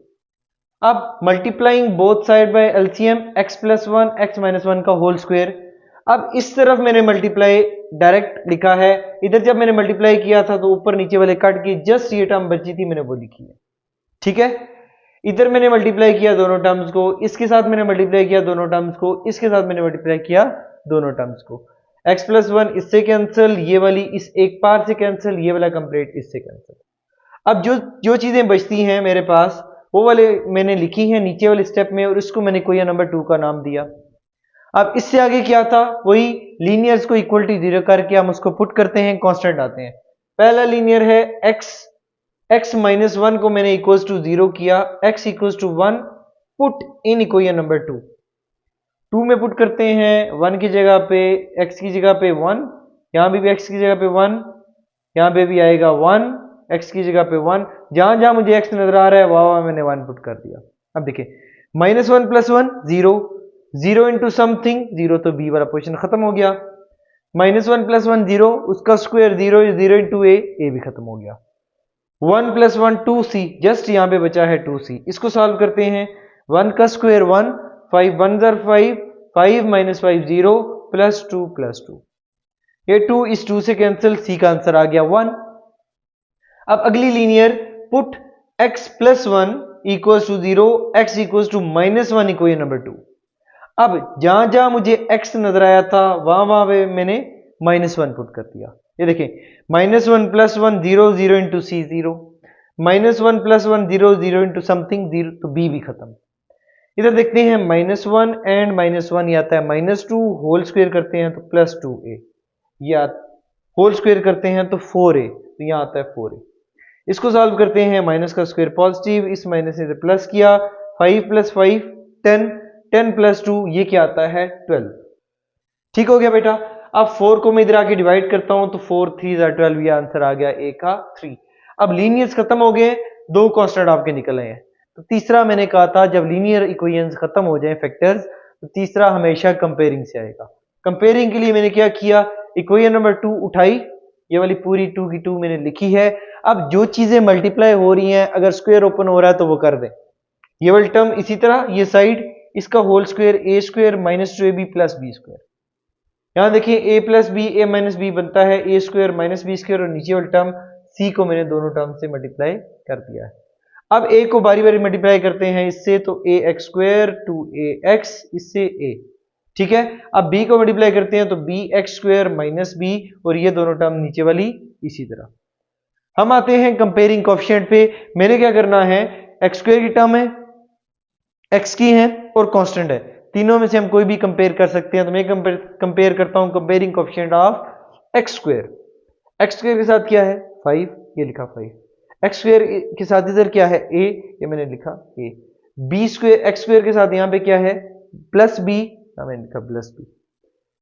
अब multiplying both side by LCM, x+1 x-1 का होल स्क्वायर। अब इस तरफ मैंने मल्टीप्लाई डायरेक्ट लिखा है, इधर जब मैंने मल्टीप्लाई किया था तो ऊपर नीचे वाले कट के जस्ट ये टर्म बची थी, मैंने वो लिखी है, ठीक है। इधर मैंने मल्टीप्लाई किया दोनों टर्म्स को, इसके साथ मैंने मल्टीप्लाई किया दोनों टर्म्स को, इसके साथ मैंने मल्टीप्लाई किया दोनों टर्म्स को। x+1 इससे कैंसिल, ये वाली इस एक पार से कैंसिल, ये वाला कंप्लीट इससे कैंसिल। अब जो चीजें बचती हैं मेरे पास, वो वाले मैंने लिखी हैं नीचे वाले स्टेप में, और इसको मैंने कोई नंबर 2 का नाम दिया। अब इससे आगे क्या था, वही लीनियर्स को इक्वल टू 0 करके हम उसको पुट करते हैं, कांस्टेंट आते हैं। पहला लीनियर है x-1 को मैंने इक्वल टू 0 किया, x equal to 1, put in equation number 2 में पुट करते हैं, 1 की जगह पे x की जगह पे 1, यहां भी x की जगह पे 1, यहां पे भी आएगा 1, x की जगह पे 1, जहां जहां मुझे x नजर आ रहा है वहां मैंने 1 पुट कर दिया। अब देखिए -1 + 1 0, 0 इंटू समथिंग 0, तो b वाला पोजिशन खत्म हो गया। -1 + 1 0, उसका स्क्वायर 0, 0 इंटू a भी खत्म हो गया। 1 + 1 2c, जस्ट यहां पे बचा है 2c। इसको सॉल्व करते हैं, 1 का स्क्वायर 1, 5 1 ज़र 5, 5 - 5 0, +2 +2, ये 2 इस 2 से कैंसिल, c का आंसर आ गया 1। अब अगली linear, put x+1 = 0, x = -1 equation number 2। अब जहां जहां मुझे x नजर आया था वहां वहां पे मैंने -1 पुट कर दिया। ये देखें, -1 + 1 0, 0 इंटू c 0, -1 + 1 0, 0 इंटू समथिंग 0, तो b भी खत्म। इधर देखते हैं -1 एंड -1, ये आता है -2, होल स्क्वायर करते हैं तो +2a, या होल स्क्वायर करते हैं तो 4a, तो यहां आता है 4a। इसको सॉल्व करते हैं, माइनस का स्क्वायर पॉजिटिव, इस माइनस ने प्लस किया, 5 + 5 10, 10 + 2 ये क्या आता है 12। ठीक हो गया बेटा। अब 4 को मैं इधर आके डिवाइड करता हूं तो 4 3 = 12, ये आंसर आ गया a का 3। अब लीनियर्स खत्म हो गए, 2 कांस्टेंट आपके निकल आए हैं, तो तीसरा मैंने कहा था जब लीनियर इक्वेशंस खत्म हो जाए फैक्टर्स, तो तीसरा हमेशा कंपेयरिंग से आएगा। कंपेयरिंग के लिए मैंने क्या किया, इक्वेशन नंबर 2 उठाई, ये वाली पूरी 2 की 2 मैंने लिखी है। अब जो चीजें मल्टीप्लाई हो रही हैं, अगर स्क्वायर ओपन हो रहा है तो वो कर दें। ये वाली टर्म इसी तरह, ये साइड इसका whole square a² - 2ab + b²। यहां देखिए a + b, a - b बनता है a² - b², और नीचे वाली टर्म c को मैंने दोनों टर्म से मल्टीप्लाई कर दिया है। अब a को बारी बारी मल्टीप्लाई करते हैं इससे, तो ax² 2ax, इससे a, ठीक है। अब b को मल्टीप्लाई करते हैं तो bx² - b, और ये दोनों टर्म नीचे वाली इसी तरह। हम आते हैं कंपेयरिंग कोएफिशिएंट पे। मैंने क्या करना है, x² की टर्म है, x की है और कांस्टेंट है, तीनों में से हम कोई भी कंपेयर कर सकते हैं। तो मैं कंपेयर करता हूं comparing coefficient of x square. X square के साथ क्या है 5, ये लिखा 5। एक्स स्क्वायर के साथ इधर क्या है a, ये मैंने लिखा a। B square x square के साथ यहां पे क्या है प्लस बी, मैंने लिखा प्लस बी।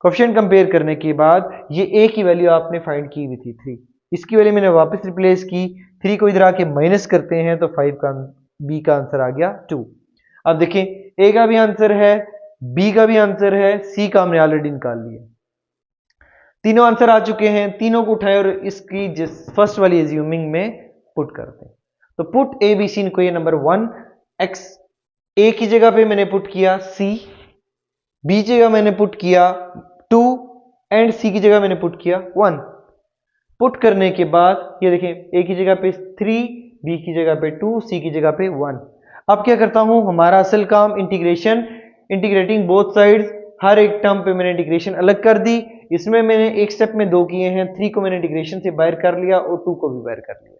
कोएफिशिएंट कंपेयर करने के बाद ये a की वैल्यू आपने फाइंड की हुई थी 3, इसकी वैल्यू मैंने वापस रिप्लेस की, 3 को इधर आके माइनस करते हैं तो 5 का b का आंसर आ गया 2। अब देखें a का भी आंसर है, b का भी आंसर है, c का हमने ऑलरेडी निकाल लिया। तीनों आंसर आ चुके हैं, तीनों को उठाए और इसकी जिस फर्स्ट वाली एज्यूमिंग में पुट करते हैं। तो put a b c equation number 1, x a की जगह पे मैंने पुट किया c, बी की जगह मैंने पुट किया 2 एंड सी की जगह मैंने पुट किया 1। पुट करने के बाद ये देखें ए की जगह पे 3, बी की जगह पे 2, सी की जगह पे 1। अब क्या करता हूं, हमारा असल काम इंटीग्रेशन, इंटीग्रेटिंग बोथ साइड्स। हर एक टर्म पे मैंने इंटीग्रेशन अलग कर दी। इसमें मैंने एक स्टेप में 2 किए हैं, 3 को मैंने इंटीग्रेशन से बाहर कर लिया और 2 को भी बाहर कर लिया।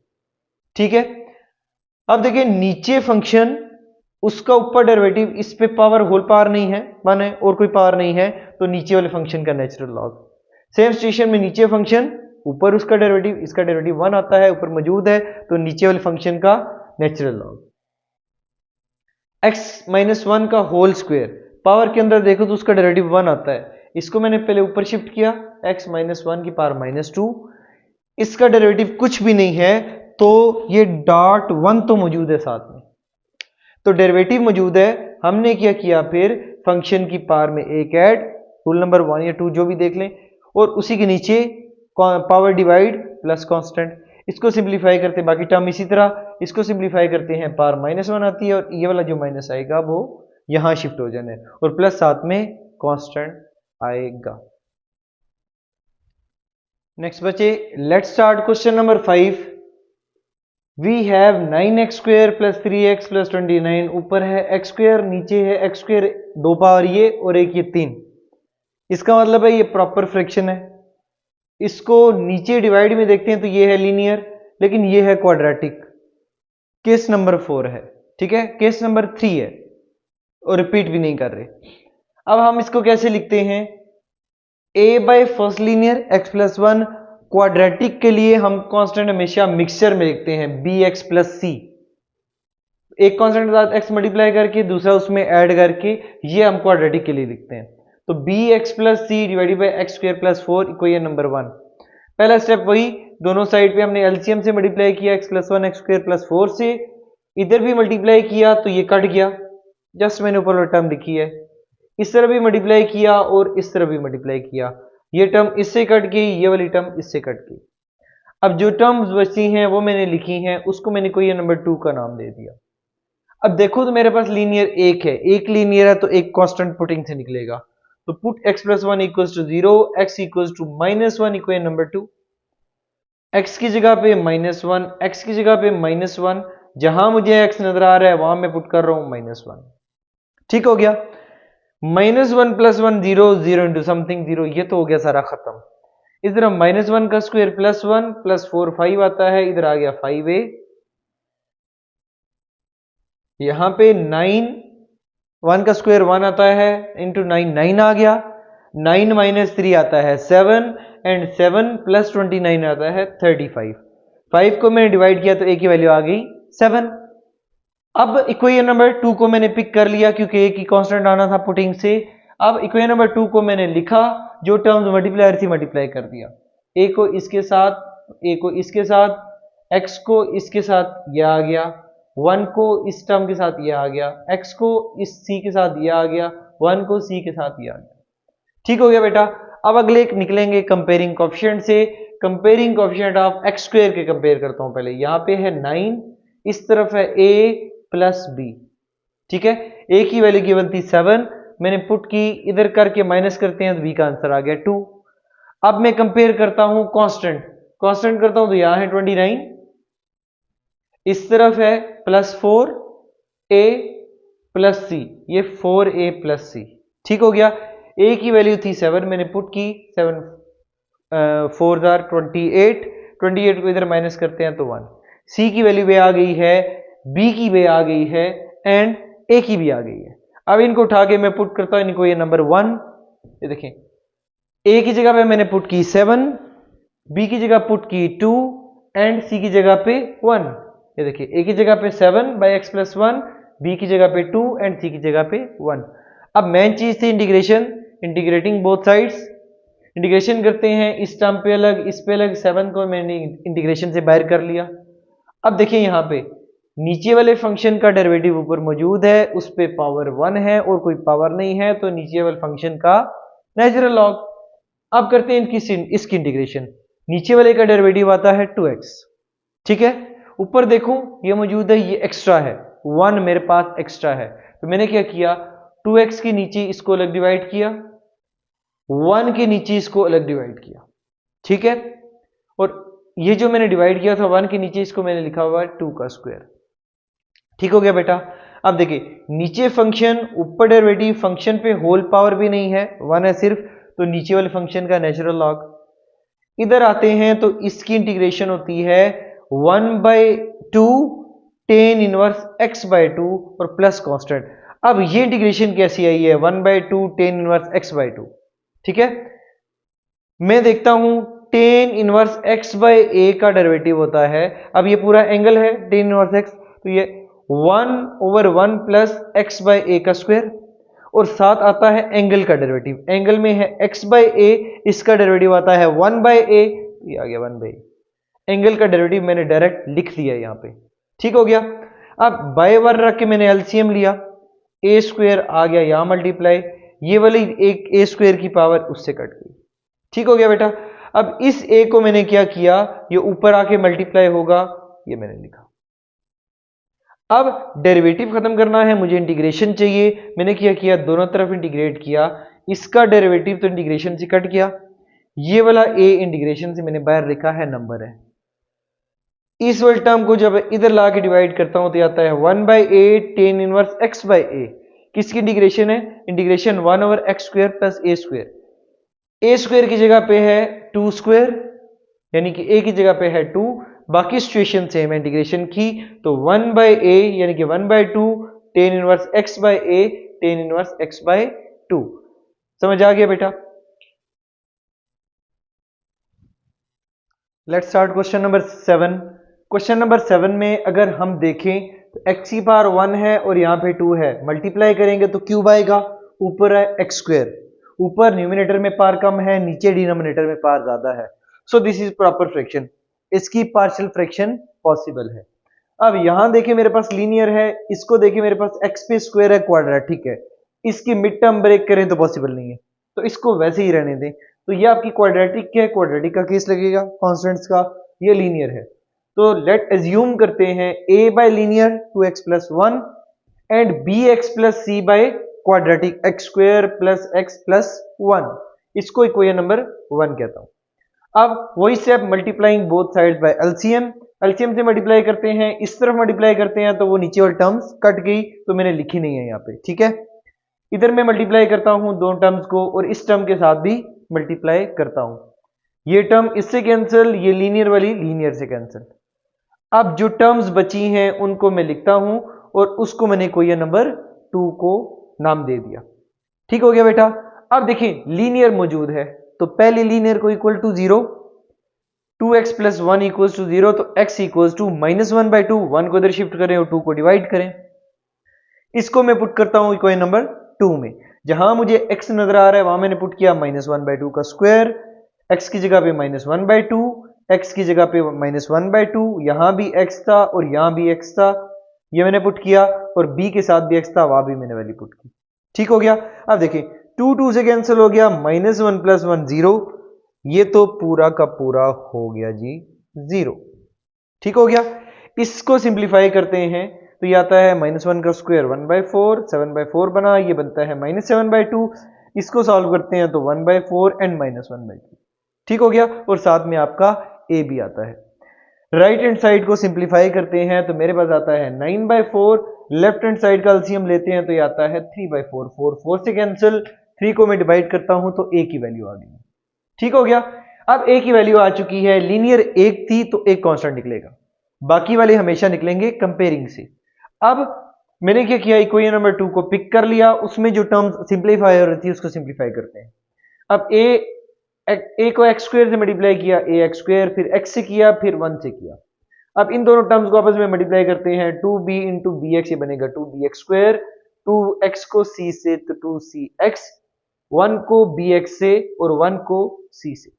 ठीक है, अब देखिए नीचे फंक्शन, उसका ऊपर डेरिवेटिव, इस पे पावर होल पावर नहीं है, माने और कोई पावर नहीं है, तो नीचे वाले फंक्शन का नेचुरल लॉग। सेम सिचुएशन में नीचे फंक्शन, ऊपर उसका डेरिवेटिव, इसका डेरिवेटिव 1 आता है, ऊपर मौजूद है, तो नीचे वाले फंक्शन का नेचुरल लॉग। x माइनस 1 का होल स्क्वायर, पावर के अंदर देखो तो उसका डेरिवेटिव 1 आता है, इसको मैंने पहले ऊपर शिफ्ट किया, x माइनस 1 की पावर माइनस 2, इसका डेरिवेटिव कुछ भी नहीं है, तो ये डॉट 1 तो मौजूद है साथ में, तो डेरिवेटिव मौजूद है। हमने क्या किया, फिर फंक्शन की पावर में एक ऐड, रूल नंबर 1 या 2 जो भी देख लें, और उसी के नीचे पावर डिवाइड प्लस कांस्टेंट। इसको सिंप्लीफाई करते हैं, बाकी टर्म इसी तरह, इसको सिंप्लीफाई करते हैं, पावर माइनस 1 आती है और ये वाला जो माइनस आएगा वो यहां शिफ्ट हो जाना है, और प्लस साथ में कांस्टेंट आएगा। नेक्स्ट बच्चे, let's start question number 5। We have 9x square plus 3x plus 29, ऊपर है x स्क्वायर, नीचे है x स्क्वायर 2 पावर ये और एक ये 3। इसका मतलब है ये प्रॉपर फ्रैक्शन है। इसको नीचे डिवाइड में देखते हैं तो ये है लीनियर, लेकिन ये है क्वाड्रेटिक। केस नंबर 4 है, ठीक है, केस नंबर 3 है और रिपीट भी नहीं कर रहे। अब हम इसको कैसे लिखते हैं, a by first linear x plus 1, quadratic के लिए हम कांस्टेंट हमेशा मिक्सचर में लिखते हैं bx प्लस c, एक कांस्टेंट के साथ x मल्टीप्लाई करके दूसरा उसमें ऐड करके, ये हम क्वाड्रेटिक के लिए लिखते हैं। तो bx plus C divided by x square plus 4 equation number 1। पहला स्टेप वही, दोनों साइड पे हमने एलसीएम से मल्टीप्लाई किया, x plus 1 x square plus 4 से, इधर भी मल्टीप्लाई किया तो ये कट गया, जस्ट मैंने ऊपर वाला टर्म लिखी है। इस तरह भी मल्टीप्लाई किया और इस तरह भी मल्टीप्लाई किया, ये टर्म इससे कट गई, ये वाली टर्म इससे कट गई। अब जो टर्म्स बची हैं वो मैंने लिखी हैं, उसको मैंने इक्वेशन नंबर 2 का नाम दे दिया। अब देखो तो मेरे पास लीनियर एक है, एक लीनियर है तो एक कांस्टेंट पुटिंग से निकलेगा, तो put x plus 1 equals to 0, x equals to minus 1 equation number 2। x की जगह पे माइनस 1, x की जगह पे माइनस 1, जहां मुझे x नजर आ रहा है वहां मैं पुट कर रहा हूं माइनस 1। ठीक हो गया, माइनस 1 प्लस 1 0, 0 इंटू समथिंग 0, ये तो हो गया सारा खत्म। इधर माइनस 1 का स्क्वायर प्लस 1 प्लस 4 5 आता है, इधर आ गया 5a, यहां पे 9, 1 का स्क्वायर 1 आता है, इंटू 9 9 आ गया, 9 माइनस 3 आता है 7, एंड 7 प्लस 29 आता है 35। 5 को मैंने डिवाइड किया तो a की वैल्यू आ गई 7। अब इक्वेशन नंबर 2 को मैंने पिक कर लिया क्योंकि a की कांस्टेंट आना था पुटिंग से। अब इक्वेशन नंबर 2 को मैंने लिखा, जो टर्म्स मल्टीप्लायर थी मल्टीप्लाई कर दिया, a को इसके साथ, a को इसके साथ, x को इसके साथ यह आ गया, 1 को इस टर्म के साथ यह आ गया, x को इस c के साथ यह आ गया, 1 को c के साथ यह आ गया। ठीक हो गया बेटा। अब अगले निकलेंगे कंपेयरिंग कोएफिशिएंट से। Comparing coefficient of x square के कंपेयर करता हूं पहले। यहां पे है 9, इस तरफ है a प्लस b, ठीक है, a की वैल्यू गिवन थी 7, मैंने पुट की, इधर करके माइनस करते हैं तो b का आंसर आ गया 2। अब मैं कंपेयर करता हूं कांस्टेंट, कांस्टेंट करता हूं तो यहां है 29, इस तरफ है प्लस 4a प्लस सी, ये 4a प्लस सी। ठीक हो गया, a की वैल्यू थी 7, मैंने पुट की, 7 4 28, 28 को इधर माइनस करते हैं तो 1। c की वैल्यू भी आ गई है, b की भी आ गई है, एंड a की भी आ गई है। अब इनको उठा के मैं पुट करता हूं, इनको ये नंबर 1, ये देखें ए की जगह पे मैंने पुट की 7, बी की जगह पुट की 2 एंड सी की जगह पे 1। ये देखिए ए की जगह पे 7 बाई एक्स प्लस 1, बी की जगह पे 2 एंड सी की जगह पे 1। अब मेन चीज थी integration, integrating both sides. Integration करते हैं, इस टर्म पे अलग इस पे अलग, 7 को मैंने इंटीग्रेशन से बाहर कर लिया। अब देखिए यहां पे नीचे वाले फंक्शन का डेरिवेटिव ऊपर मौजूद है, उस पे पावर 1 है और कोई पावर नहीं है, तो नीचे वाले फंक्शन का नेचुरल लॉग। अब करते हैं इसकी इंटीग्रेशन। नीचे वाले का डेरिवेटिव आता है 2x, ठीक है। ऊपर देखूं ये मौजूद है, ये एक्स्ट्रा है, 1 मेरे पास एक्स्ट्रा है, तो मैंने क्या किया, 2x के नीचे इसको अलग डिवाइड किया, 1 के नीचे इसको अलग डिवाइड किया, ठीक है। और ये जो मैंने डिवाइड किया था 1 के नीचे, इसको मैंने लिखा हुआ है 2 का स्क्वायर। ठीक हो गया बेटा। अब देखिए नीचे फंक्शन, ऊपर डेरिवेटिव, फंक्शन पे होल पावर भी नहीं है, 1 है सिर्फ, तो नीचे वाले फंक्शन का नेचुरल लॉग। इधर आते हैं तो इसकी इंटीग्रेशन होती है 1/2 tan इनवर्स x/2 और प्लस कांस्टेंट। अब ये इंटीग्रेशन कैसी आई है, 1/2 tan इनवर्स x/2, ठीक है। मैं देखता हूं tan इनवर्स x/a का डेरिवेटिव होता है, अब ये पूरा एंगल है tan इनवर्स x, तो ये 1/1 प्लस x/a का स्क्वायर, और साथ आता है एंगल का डेरिवेटिव, एंगल में है x/a, इसका डेरिवेटिव आता है 1/a, ये आ गया 1/a। एंगल का डेरिवेटिव मैंने डायरेक्ट लिख दिया यहां पे, ठीक हो गया। अब बाय 1 रख के मैंने एलसीएम लिया, a स्क्वायर आ गया यहां मल्टीप्लाई, ये वाली एक a स्क्वायर की पावर उससे कट गई, ठीक हो गया बेटा। अब इस a को मैंने क्या किया, ये ऊपर आके मल्टीप्लाई होगा, ये मैंने लिखा। अब डेरिवेटिव खत्म करना है, मुझे इंटीग्रेशन चाहिए, मैंने क्या किया, दोनों तरफ इंटीग्रेट किया, इसका डेरिवेटिव तो इंटीग्रेशन से कट गया, ये वाला a इंटीग्रेशन से मैंने बाहर लिखा है नंबर है। इस वाले टर्म को जब इधर ला के डिवाइड करता हूं तो आता है 1/a tan इनवर्स x/a। किसकी इंटीग्रेशन है, integration 1/x² plus a square. a square की जगह पे है 2 स्क्वायर, यानी कि a की जगह पे है 2, बाकी सिचुएशन से मैं इंटीग्रेशन की तो 1/a यानी कि 1/2 tan inverse x/a tan inverse x/2। समझ आ गया बेटा। Let's start question number 7। Question number 7 में अगर हम देखें तो x की पावर 1 है और यहां पे 2 है, मल्टीप्लाई करेंगे तो क्यूब आएगा, ऊपर है x स्क्वायर, ऊपर न्यूमिनेटर में पावर कम है, नीचे डिनोमिनेटर में पावर ज्यादा है, so this is proper fraction, इसकी पार्शियल फ्रैक्शन पॉसिबल है। अब यहां देखिए मेरे पास लीनियर है, इसको देखिए मेरे पास x पे स्क्वायर है, क्वाड्रेटिक है, इसकी मिड टर्म ब्रेक करें तो पॉसिबल नहीं है, तो इसको वैसे ही रहने दें। तो ये आपकी क्वाड्रेटिक क्या है, क्वाड्रेटिक का केस लगेगा, कॉन्स्टेंट्स का, ये लीनियर है, तो लेट एज्यूम करते हैं a bye linear 2x plus 1 and bx plus c by quadratic x square plus x plus 1, इसको इक्वेशन नंबर 1 कहता हूं। अब वही step, multiplying both sides by LCM, LCM से मल्टीप्लाई करते हैं, इस तरफ मल्टीप्लाई करते हैं तो वो नीचे वाली टर्म्स कट गई, तो मैंने लिखी नहीं है यहाँ पे, ठीक है। इधर मैं मल्टीप्लाई करता हूं दोनों टर्म्स को और इस टर्म के साथ भी मल्टीप्लाई करता हूं, ये टर्म इससे कैंसिल, ये लीनियर वाली लीनियर से कैंसिल। अब जो टर्म्स बची हैं उनको मैं लिखता हूं और उसको मैंने इक्वेशन नंबर 2 को नाम दे दिया, ठीक हो गया बेटा। अब देखिए लीनियर मौजूद है, तो पहले लीनियर को equal to 0, 2x plus 1 equal to 0, तो x इक्वल टू -1/2, 1 को इधर शिफ्ट करें और 2 को डिवाइड करें, इसको मैं पुट करता हूं इक्वेशन नंबर 2 में। जहां मुझे x नजर आ रहा है वहां मैंने पुट किया -1/2 का स्क्वायर, x की जगह पे -1/2, x की जगह पे -1/2, यहां भी x था और यहां भी x था, ये मैंने पुट किया, और b के साथ भी x था, वहां भी मैंने वैल्यू पुट की, ठीक हो गया। अब देखिए 2 से कैंसिल हो गया, -1 प्लस 1 0, ये तो पूरा का पूरा हो गया जी 0, ठीक हो गया। इसको सिंप्लीफाई करते हैं तो ये आता है -1 का स्क्वायर 1/4, 7/4 बना, ये बनता है -7/2, इसको सॉल्व करते हैं तो 1/4 एंड -1/2, ठीक हो गया, और साथ में आपका a भी आता है। राइट हैंड साइड को सिंप्लीफाई करते हैं तो मेरे पास आता है 9/4, लेफ्ट हैंड साइड का एलसीएम लेते हैं तो ये आता है 3/4, 4 से कैंसिल, 3 को मैं डिवाइड करता हूं तो a की वैल्यू आ गई, ठीक हो गया। अब a की वैल्यू आ चुकी है, लीनियर एक थी तो एक कांस्टेंट निकलेगा, बाकी वाले हमेशा निकलेंगे कंपेयरिंग से। अब मैंने क्या किया, इक्वेशन नंबर 2 को पिक कर लिया, उसमें जो टर्म्स सिंप्लीफाई हो रही थी उसको सिंप्लीफाई करते हैं। अब ए को एक्स स्क्वायर से मल्टीप्लाई किया, ए एक्स स्क्वायर, फिर एक्स से किया, फिर 1 से किया। अब इन दोनों टर्म्स को आपस में मल्टीप्लाई करते हैं, 2b इंटू बी एक्स, ये बनेगा 2bx स्क्वायर, 2x को c से तो 2cx, 1 को bx से और 1 को c से।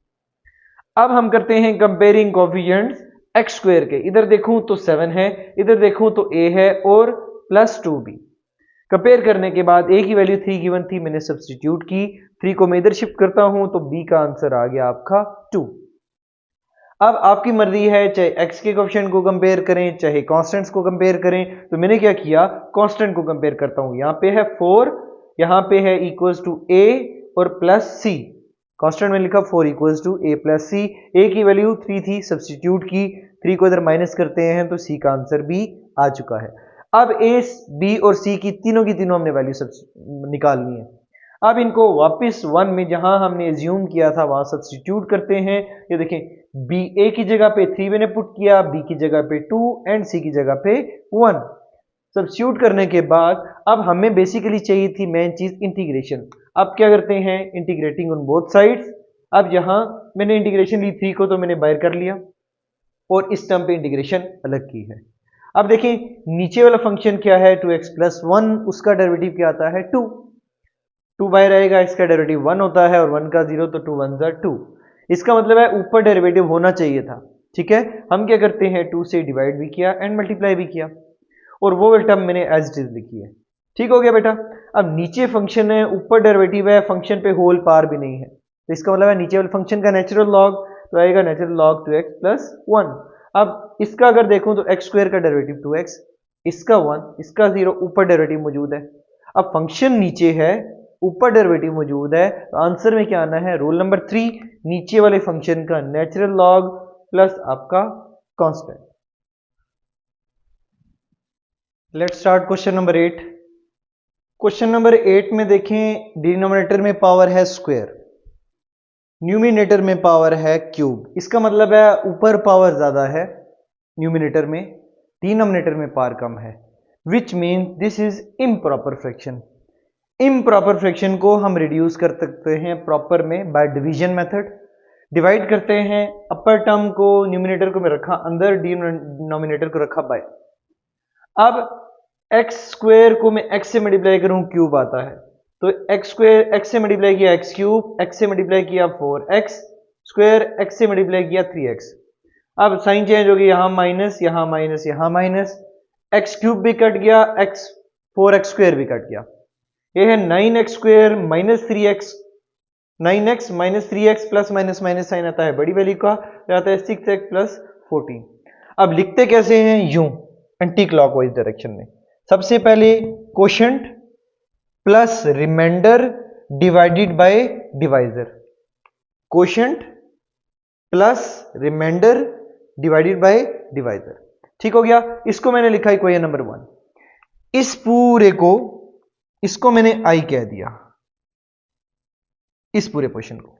अब हम करते हैं कंपेयरिंग कोफिशिएंट्स एक्स स्क्वायर के, इधर देखूं तो 7 है, इधर देखूं तो a है और प्लस 2b। कंपेयर करने के बाद a की वैल्यू 3 गिवन थी, मैंने सब्सटीट्यूट की, 3 को मैं इधर शिफ्ट करता हूं तो b का आंसर आ गया आपका 2। अब आपकी मर्जी है, चाहे x के कोएफिशिएंट को कंपेयर करें चाहे कांस्टेंट्स को कंपेयर करें। तो मैंने क्या किया, कांस्टेंट को कंपेयर करता हूं, यहां पे है 4, यहां पे है इक्वल्स टू a और प्लस c। कांस्टेंट में लिखा 4 equals to a plus c, a की वैल्यू 3 थी, सब्सटीट्यूट की, 3 को इधर माइनस करते हैं तो c का आंसर b आ चुका है। अब a, b और c की तीनों हमने वैल्यू निकालनी है। अब इनको वापस 1 में जहां हमने एज्यूम किया था वहां सब्सटीट्यूट करते हैं। ये देखें, b a की जगह पे 3 मैंने पुट किया, b की जगह पे 2 एंड c की जगह पे 1। सब्स्टिट्यूट करने के बाद अब हमें बेसिकली चाहिए थी मेन चीज इंटीग्रेशन। अब क्या करते हैं, इंटीग्रेटिंग ऑन बोथ साइड्स। अब यहां मैंने इंटीग्रेशन ली 3 को तो मैंने बाहर कर लिया और इस टर्म पे इंटीग्रेशन अलग की है। अब देखें नीचे वाला फंक्शन क्या है, 2x प्लस 1, उसका डेरिवेटिव क्या आता है 2, 2 बाहर आएगा, इसका डेरिवेटिव 1 होता है और 1 का 0 तो 2 1 2। इसका मतलब है ऊपर डेरिवेटिव होना चाहिए था। ठीक है, हम क्या करते हैं, 2 से डिवाइड भी किया एंड मल्टीप्लाई भी किया और वो टर्म मैंने एज इट इज लिखी है। ठीक हो गया बेटा। अब नीचे फंक्शन है, ऊपर डेरिवेटिव है, फंक्शन पे होल पार भी नहीं है, तो इसका मतलब है नीचे वाले फंक्शन का नेचुरल लॉग तो आएगा नेचुरल लॉग 2x प्लस 1। अब इसका अगर देखूं तो एक्स स्क्वायर का डेरिवेटिव 2x, इसका 1, इसका 0, ऊपर डेरिवेटिव मौजूद है। अब फंक्शन नीचे है, ऊपर डेरिवेटिव मौजूद है, तो आंसर में क्या आना है, रूल नंबर 3, नीचे वाले फंक्शन का नेचुरल लॉग प्लस आपका constant. Let's start question number 8। Question number 8 में देखें, डिनोमिनेटर में पावर है स्क्वायर, न्यूमिनेटर में पावर है क्यूब। इसका मतलब है ऊपर पावर ज्यादा है न्यूमिनेटर में, डिनोमिनेटर में पावर कम है, which mean this is improper fraction. Improper fraction को हम रिड्यूस कर सकते हैं प्रॉपर में बाय डिवीजन मेथड। डिवाइड करते हैं, अपर टर्म को न्यूमिनेटर को मैं रखा अंदर, डिनोमिनेटर को रखा बाय। अब एक्स स्क्वायर को मैं एक्स से मल्टीप्लाई करूं क्यूब आता है, तो एक्स स्क्वायर एक्स से मल्टीप्लाई किया एक्स क्यूब, एक्स से मल्टीप्लाई किया 4x स्क्वायर, एक्स से मल्टीप्लाई किया 3x। अब साइन चेंज हो गया, यहां माइनस यहां माइनस यहां माइनस, एक्स क्यूब भी कट गया, एक्स 4x स्क्वायर भी कट गया। ये है 9x square minus 3x, 9x minus 3x plus minus minus sign आता है बड़ी वैल्यू का, आता है 6x प्लस 14। अब लिखते कैसे हैं, यूं एंटी क्लॉकवाइज डायरेक्शन में। सबसे पहले quotient plus remainder divided by divisor, quotient plus remainder divided by divisor. ठीक हो गया, इसको मैंने लिखा इक्वेशन नंबर 1। इस पूरे को, इसको मैंने i कह दिया, इस पूरे पोर्शन को,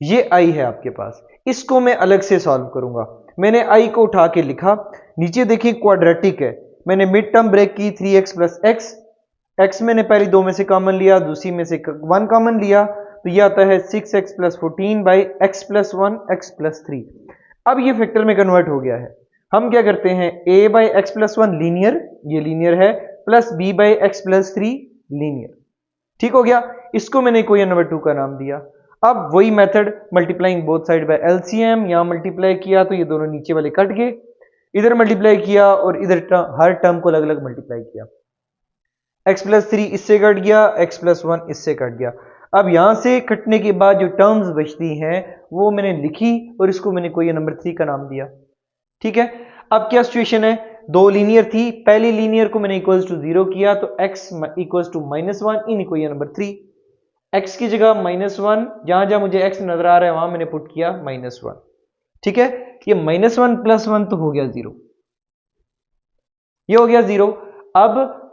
ये i है आपके पास, इसको मैं अलग से सॉल्व करूंगा। मैंने i को उठा के लिखा, नीचे देखिए क्वाड्रेटिक है, मैंने मिड टर्म ब्रेक की 3x प्लस x, x मैंने पहली दो में से कॉमन लिया, दूसरी में से 1 कॉमन लिया, तो ये आता है 6x plus 14 by x plus 1 x plus 3। अब ये फैक्टर में कन्वर्ट हो गया है। हम क्या करते हैं, a by x plus 1 linear, ये लीनियर है, plus b by x plus 3 linear. ठीक हो गया, इसको मैंने इक्वेशन नंबर 2 का नाम दिया। अब वही method multiplying both side by LCM, यहां मल्टीप्लाई किया तो ये दोनों नीचे वाले कट गए, इधर मल्टीप्लाई किया और इधर हर टर्म को अलग अलग मल्टीप्लाई किया, x प्लस 3 इससे कट गया, x प्लस 1 इससे कट गया। अब यहां से कटने के बाद जो टर्म्स बचती हैं वो मैंने लिखी और इसको मैंने इक्वेशन नंबर 3 का नाम दिया। ठीक है, अब क्या सिचुएशन है, दो लीनियर थी, पहली लीनियर को मैंने इक्वल्स टू 0 किया तो x equals to -1 in equation number 3, x की जगह -1, जहां जहां मुझे x नजर आ रहा है वहां मैंने पुट किया -1। ठीक है, ये -1 प्लस 1 तो हो गया 0, ये हो गया 0। अब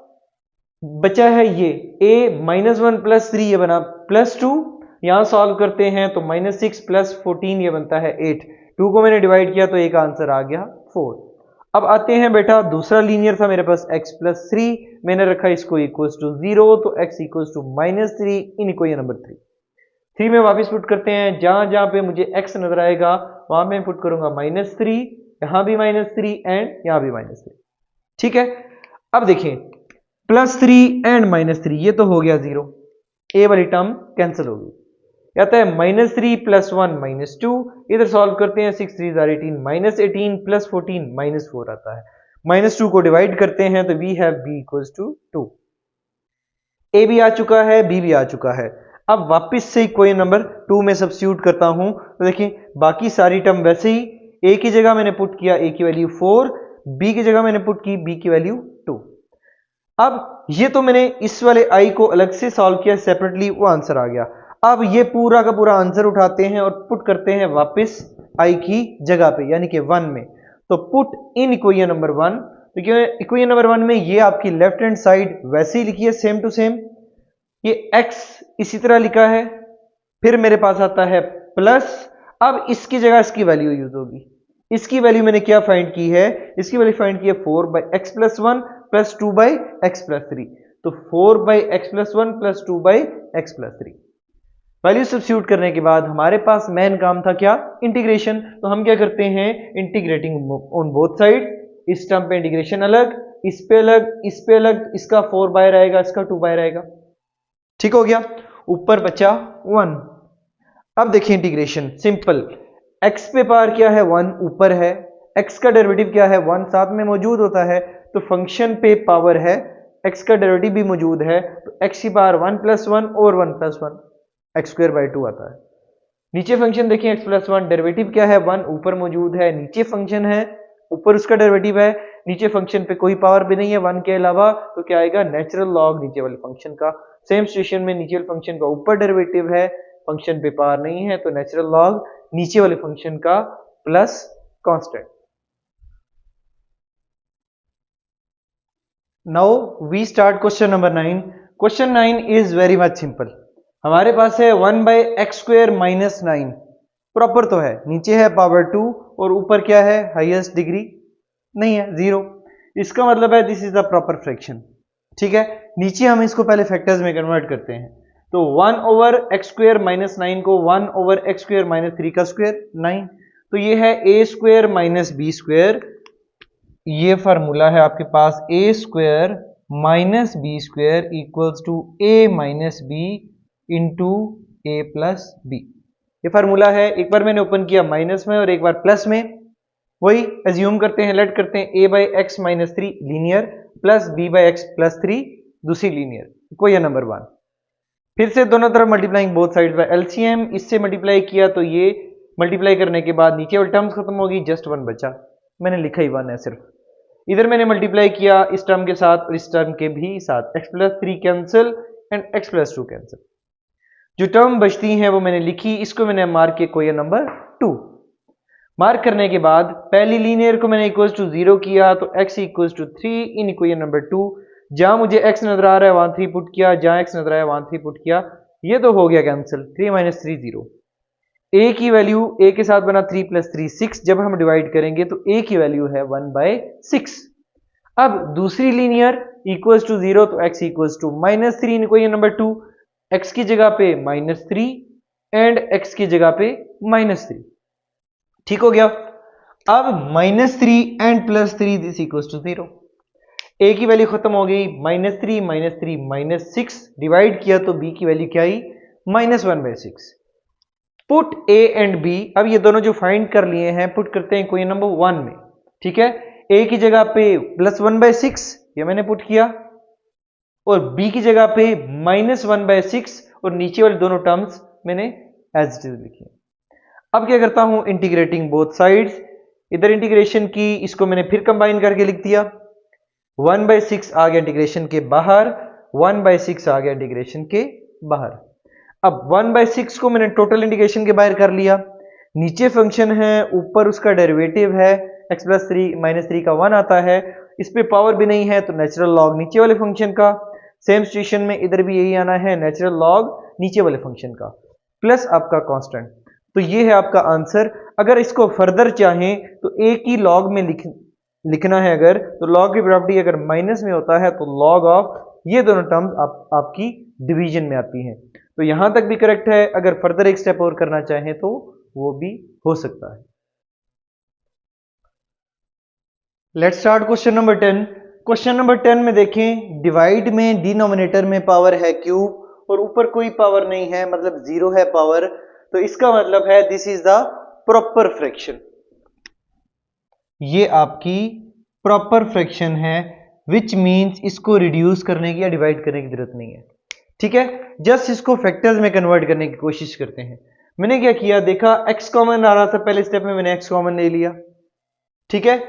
बचा है ये a -1 प्लस 3, ये बना +2, यहां सॉल्व करते हैं तो -6 प्लस 14 ये बनता है 8, 2 को मैंने डिवाइड किया तो a का आंसर आ गया 4। अब आते हैं बेटा, दूसरा लीनियर था मेरे पास x+3, मैंने रखा इसको इक्वल्स टू 0, तो x equals to -3 in equation number 3 में वापस पुट करते हैं, जहां जहां पे मुझे x नजर आएगा वहां मैं पुट करूंगा -3, यहां भी -3 एंड यहां भी -3। ठीक है, अब देखिए +3 एंड -3 ये तो हो गया 0, ए वाली टर्म कैंसिल हो गई। आता है -3 + 1 -2, इधर सॉल्व करते हैं, 6 3 18, -18 + 14 -4 आता है। -2 को डिवाइड करते हैं तो we have b equals to 2। A भी आ चुका है, बी भी आ चुका है। अब वापस से इक्वेशन नंबर 2 में सब्स्टिट्यूट करता हूं, तो देखिए बाकी सारी टर्म वैसे ही, ए की जगह मैंने पुट किया ए की वैल्यू 4, बी की जगह मैंने पुट की बी की वैल्यू 2। अब ये तो मैंने इस वाले आई को अलग से सॉल्व किया सेपरेटली, वो आंसर आ गया। अब ये पूरा का पूरा आंसर उठाते हैं और पुट करते हैं वापस आई की जगह पे, यानी कि 1 में। तो पुट इन इक्वेशन नंबर 1, तो इक्वेशन नंबर 1 में ये आपकी लेफ्ट हैंड साइड वैसे ही लिखी है सेम टू सेम, ये x इसी तरह लिखा है, फिर मेरे पास आता है प्लस, अब इसकी जगह इसकी वैल्यू यूज होगी। इसकी वैल्यू मैंने क्या फाइंड की है, इसकी वैल्यू फाइंड की है 4/x+1 + 2/x+3, तो 4/x+1 + 2/x+3। वैल्यू सब्स्टिट्यूट करने के बाद हमारे पास मेन काम था क्या, इंटीग्रेशन। तो हम क्या करते हैं, इंटीग्रेटिंग ऑन बोथ साइड, इस टर्म पे इंटीग्रेशन अलग, इस पे अलग, इस पे अलग, इसका 4 रहेगा, इसका 2 रहेगा। ठीक हो गया, ऊपर बचा 1। अब देखिए इंटीग्रेशन सिंपल, x पे पावर क्या है 1 ऊपर है, x का डेरिवेटिव क्या है 1 साथ में मौजूद होता है, तो फंक्शन पे पावर है, x का डेरिवेटिव भी मौजूद है, तो x की पावर 1 + 1 और 1 + 1 x²/2 आता है। नीचे फंक्शन देखिए x+1, डेरिवेटिव क्या है 1 ऊपर मौजूद है, नीचे फंक्शन है, ऊपर उसका डेरिवेटिव है, नीचे फंक्शन पे कोई पावर भी नहीं है 1 के अलावा, तो क्या आएगा नेचुरल लॉग नीचे वाले फंक्शन का। सेम सिचुएशन में नीचे वाले फंक्शन का ऊपर डेरिवेटिव है, फंक्शन पे पावर नहीं है, तो नेचुरल लॉग नीचे वाले फंक्शन का plus constant. Now we start question number 9। Question 9 is very much simple. हमारे पास है 1/x² - 9, प्रॉपर तो है, नीचे है पावर 2 और ऊपर क्या है हाईएस्ट डिग्री नहीं है 0, इसका मतलब है this is the proper fraction. ठीक है, नीचे हम इसको पहले फैक्टर्स में कन्वर्ट करते हैं, तो 1/x² - 9 को 1/x² - 3 का स्क्वायर 9, तो ये है a² - b², ये फार्मूला है आपके पास a² - b² equals to a - b into a + b। ये फार्मूला है, एक बार मैंने ओपन किया माइनस में और एक बार प्लस में, वही एज्यूम करते हैं, लेट करते हैं a/x - 3 लीनियर प्लस b/x + 3 दूसरी लीनियर, इक्वेशन नंबर 1। फिर से दोनों तरफ multiplying both side by LCM, इससे मल्टीप्लाई किया तो ये मल्टीप्लाई करने के बाद नीचे वाली टर्म्स खत्म होगी, जस्ट 1 बचा, मैंने लिखा ही 1 है सिर्फ। इधर मैंने मल्टीप्लाई किया इस टर्म के साथ और इस टर्म के भी साथ, x+3 cancel and x+2 cancel, जो टर्म बचती हैं वो मैंने लिखी, इसको मैंने मार्क किया इक्वेशन नंबर 2। मार्क करने के बाद पहली लीनियर को मैंने इक्वल्स टू 0 किया, तो x equals to 3 in equation number 2। जहां मुझे x नजर आ रहा है वहां 3 पुट किया, जहां x नजर आ रहा है वहां 3 पुट किया, ये तो हो गया कैंसिल, 3 - 3 0। a की वैल्यू a के साथ बना 3 + 3 6, जब हम डिवाइड करेंगे तो a की वैल्यू है 1/6। अब दूसरी लीनियर इक्वल्स टू 0, तो x equals to -3 in equation number 2, x की जगह पे -3 एंड x की जगह पे -3। ठीक हो गया, अब -3 and +3 this equals to 0, a की वैल्यू खत्म हो गई, -3 - 3 -6 डिवाइड किया तो b की वैल्यू क्या आई -1/6। पुट a एंड b, अब ये दोनों जो फाइंड कर लिए हैं पुट करते हैं इक्वेशन नंबर 1 में। ठीक है, a की जगह पे +1/6 ये मैंने पुट किया और b की जगह पे -1/6 और नीचे वाली दोनों टर्म्स मैंने एज इट इज लिखी। अब क्या करता हूं, इंटीग्रेटिंग बोथ साइड्स, इधर इंटीग्रेशन की, इसको मैंने फिर कंबाइन करके लिख दिया, 1/6 आ गया इंटीग्रेशन के बाहर, 1/6 आ गया इंटीग्रेशन के बाहर। अब 1/6 को मैंने टोटल इंटीग्रेशन के बाहर कर लिया, नीचे फंक्शन है, ऊपर उसका डेरिवेटिव है, x+3 - 3 का 1 आता है, इस पे पावर भी नहीं है तो नेचुरल लॉग नीचे वाले फंक्शन का। सेम सिचुएशन में इधर भी यही आना है, नेचुरल लॉग नीचे वाले फंक्शन का प्लस आपका कांस्टेंट। तो ये है आपका आंसर। अगर इसको फर्दर चाहें तो a की लॉग में लिखना है अगर, तो लॉग की प्रॉपर्टी अगर माइनस में होता है तो लॉग ऑफ ये दोनों टर्म्स आपकी डिवीजन में आती हैं। तो यहां तक भी करेक्ट है, अगर फर्दर एक स्टेप और करना चाहें तो वो भी हो सकता है। Let's start question number 10। Question number 10 में देखें, डिवाइड में डिनोमिनेटर में पावर है क्यूब और ऊपर कोई पावर नहीं है, मतलब जीरो है पावर, तो इसका मतलब है this is the proper fraction. ये आपकी प्रॉपर फ्रैक्शन है, विच मींस इसको रिड्यूस करने की या डिवाइड करने की जरूरत नहीं है। ठीक है, जस्ट इसको फैक्टर्स में कन्वर्ट करने की कोशिश करते हैं। मैंने क्या किया, देखा x कॉमन आ रहा था, पहले स्टेप में मैंने x कॉमन ले लिया। ठीक है,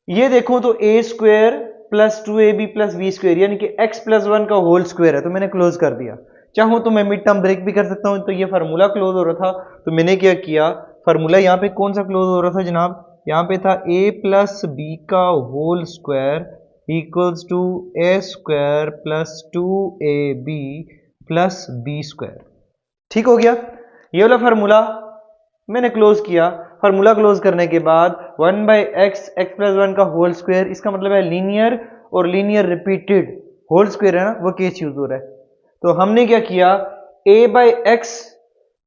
ये देखो तो a square plus 2ab plus b square यानी कि x प्लस 1 का होल स्क्वायर है, तो मैंने क्लोज कर दिया। चाहूं तो मैं मिड टर्म ब्रेक भी कर सकता हूं, तो ये फार्मूला क्लोज हो रहा था, तो मैंने क्या किया, फार्मूला यहां पे कौन सा क्लोज हो रहा था जनाब, यहां पे था a प्लस बी का whole square equals to a square plus 2ab plus b square. ठीक हो गया, ये वाला फार्मूला मैंने क्लोज किया। फार्मूला क्लोज करने के बाद 1 बाई एक्स एक्स प्लस 1 का होल स्क्वायर, इसका मतलब है लीनियर और लीनियर रिपीटेड होल स्क्वायर है ना, वो केस यूज हो रहा है। तो हमने क्या किया, a by x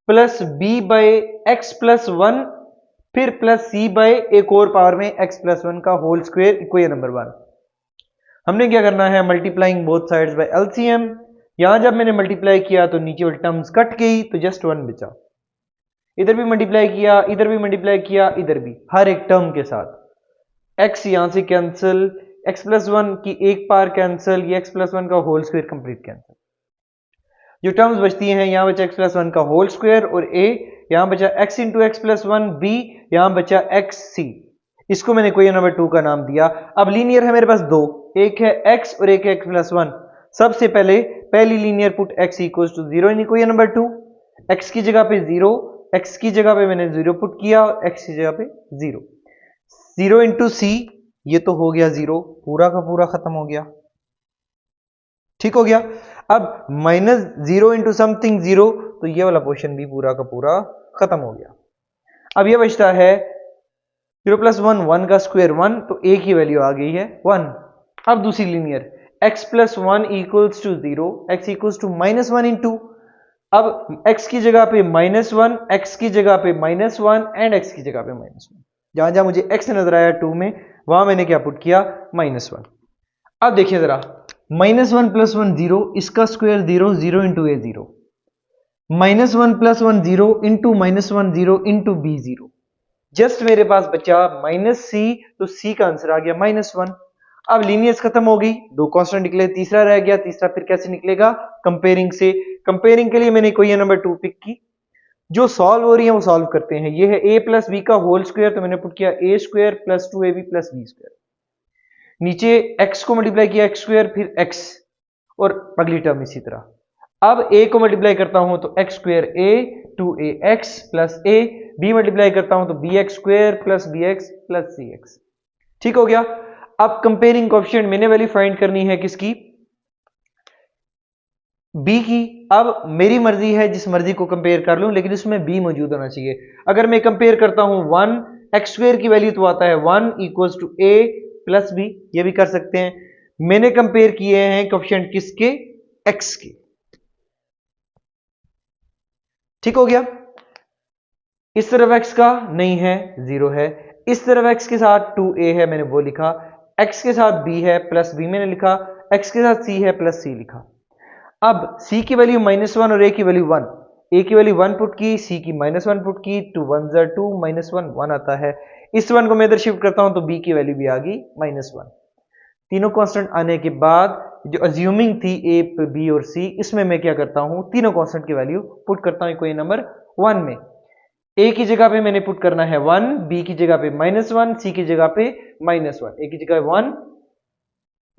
plus b by x plus 1 फिर प्लस सी बाई एक और पावर में एक्स प्लस 1 का होल स्क्वायर इक्वेशन नंबर 1। हमने क्या करना है, multiplying both sides by LCM. यहां जब मैंने मल्टीप्लाई किया तो नीचे वाली टर्म्स कट गई, तो जस्ट 1 बचा। इधर भी मल्टीप्लाई किया, इधर भी मल्टीप्लाई किया, इधर भी, हर एक टर्म के साथ x यहां से कैंसिल, x प्लस 1 की एक पावर कैंसिल, ये x प्लस 1 का होल स्क्वायर कंप्लीट कैंसिल। जो टर्म्स बचती हैं, यहां बचा x प्लस 1 का होल स्क्वायर और a, यहां बचा x into x plus 1, b यहां बचा xc। इसको मैंने इक्वेशन नंबर 2 का नाम दिया। अब लीनियर है मेरे पास दो, एक है x और एक है x प्लस 1। सबसे पहले पहली linear put x equals to 0 in equation number 2। x की जगह पे 0, x की जगह पे मैंने 0 पुट किया और x की जगह पे 0। 0 इंटू सी, ये तो हो गया 0, पूरा का पूरा खत्म हो गया। ठीक हो गया। अब माइनस 0 इंटू समथिंग 0, तो ये वाला पोर्शन भी पूरा का पूरा खत्म हो गया। अब ये बचता है 0 प्लस 1, 1 का स्क्वायर 1, तो a की वैल्यू आ गई है 1। अब दूसरी linear x plus 1 equals to 0, x equals to minus 1 into, अब x की जगह पे -1, x की जगह पे -1 एंड x की जगह पे -1। जहां जहां मुझे x नजर आया 2 में, वहां मैंने क्या पुट किया, -1। अब देखिए जरा, -1 प्लस 1 0, इसका square 0, 0 into a 0, -1 plus 1 0 into -1 0 into b 0। Just मेरे पास बचा माइनस सी, तो सी का आंसर आ गया -1। अब लीनियर्स खत्म हो गई, दो कांस्टेंट निकले, तीसरा रह गया। तीसरा फिर कैसे निकलेगा, कंपेयरिंग से। कंपेयरिंग के लिए मैंने इक्वेशन नंबर 2 पिक की, जो सॉल्व हो रही है वो सॉल्व करते हैं। ये है a प्लस बी का होल स्क्वायर, तो मैंने पुट किया a square plus 2ab plus b square. नीचे x को मल्टीप्लाई किया x स्क्वायर, फिर x और अगली टर्म इसी तरह। अब a को मल्टीप्लाई करता हूं तो x square a 2ax plus a, b multiply करता हूं तो bx square plus bx plus cx। ठीक हो गया। अब कंपेयरिंग कोएफिशिएंट मैंने वैल्यू फाइंड करनी है किसकी, b की। अब मेरी मर्जी है, जिस मर्जी को कंपेयर कर लूं, लेकिन इसमें b मौजूद होना चाहिए। अगर मैं कंपेयर करता हूं 1, एक्स स्क्वायर की वैल्यू तो आता है 1 equals to a plus b, ये भी कर सकते हैं। मैंने कंपेयर किए हैं कोएफिशिएंट किसके, x के। ठीक हो गया। इस तरफ x का नहीं है, 0 है। इस तरफ x के साथ 2a है, मैंने वो लिखा। x के साथ b है, प्लस b मैंने लिखा। x के साथ c है, प्लस c लिखा। अब c की वैल्यू -1 और a की वैल्यू 1, a की वैल्यू 1 पुट की, c की -1 पुट की, 2 1 ज़ा 2, -1 1 आता है। इस 1 को मैं इधर शिफ्ट करता हूं तो b की वैल्यू भी आ गई -1। तीनों कांस्टेंट आने के बाद जो अज्यूमिंग थी a, b और c, इसमें मैं क्या करता हूं, तीनों कांस्टेंट की वैल्यू पुट करता हूं इक्वेशन नंबर 1 में। a की जगह पे मैंने पुट करना है 1, b की जगह पे -1, c की जगह पे -1, a की जगह 1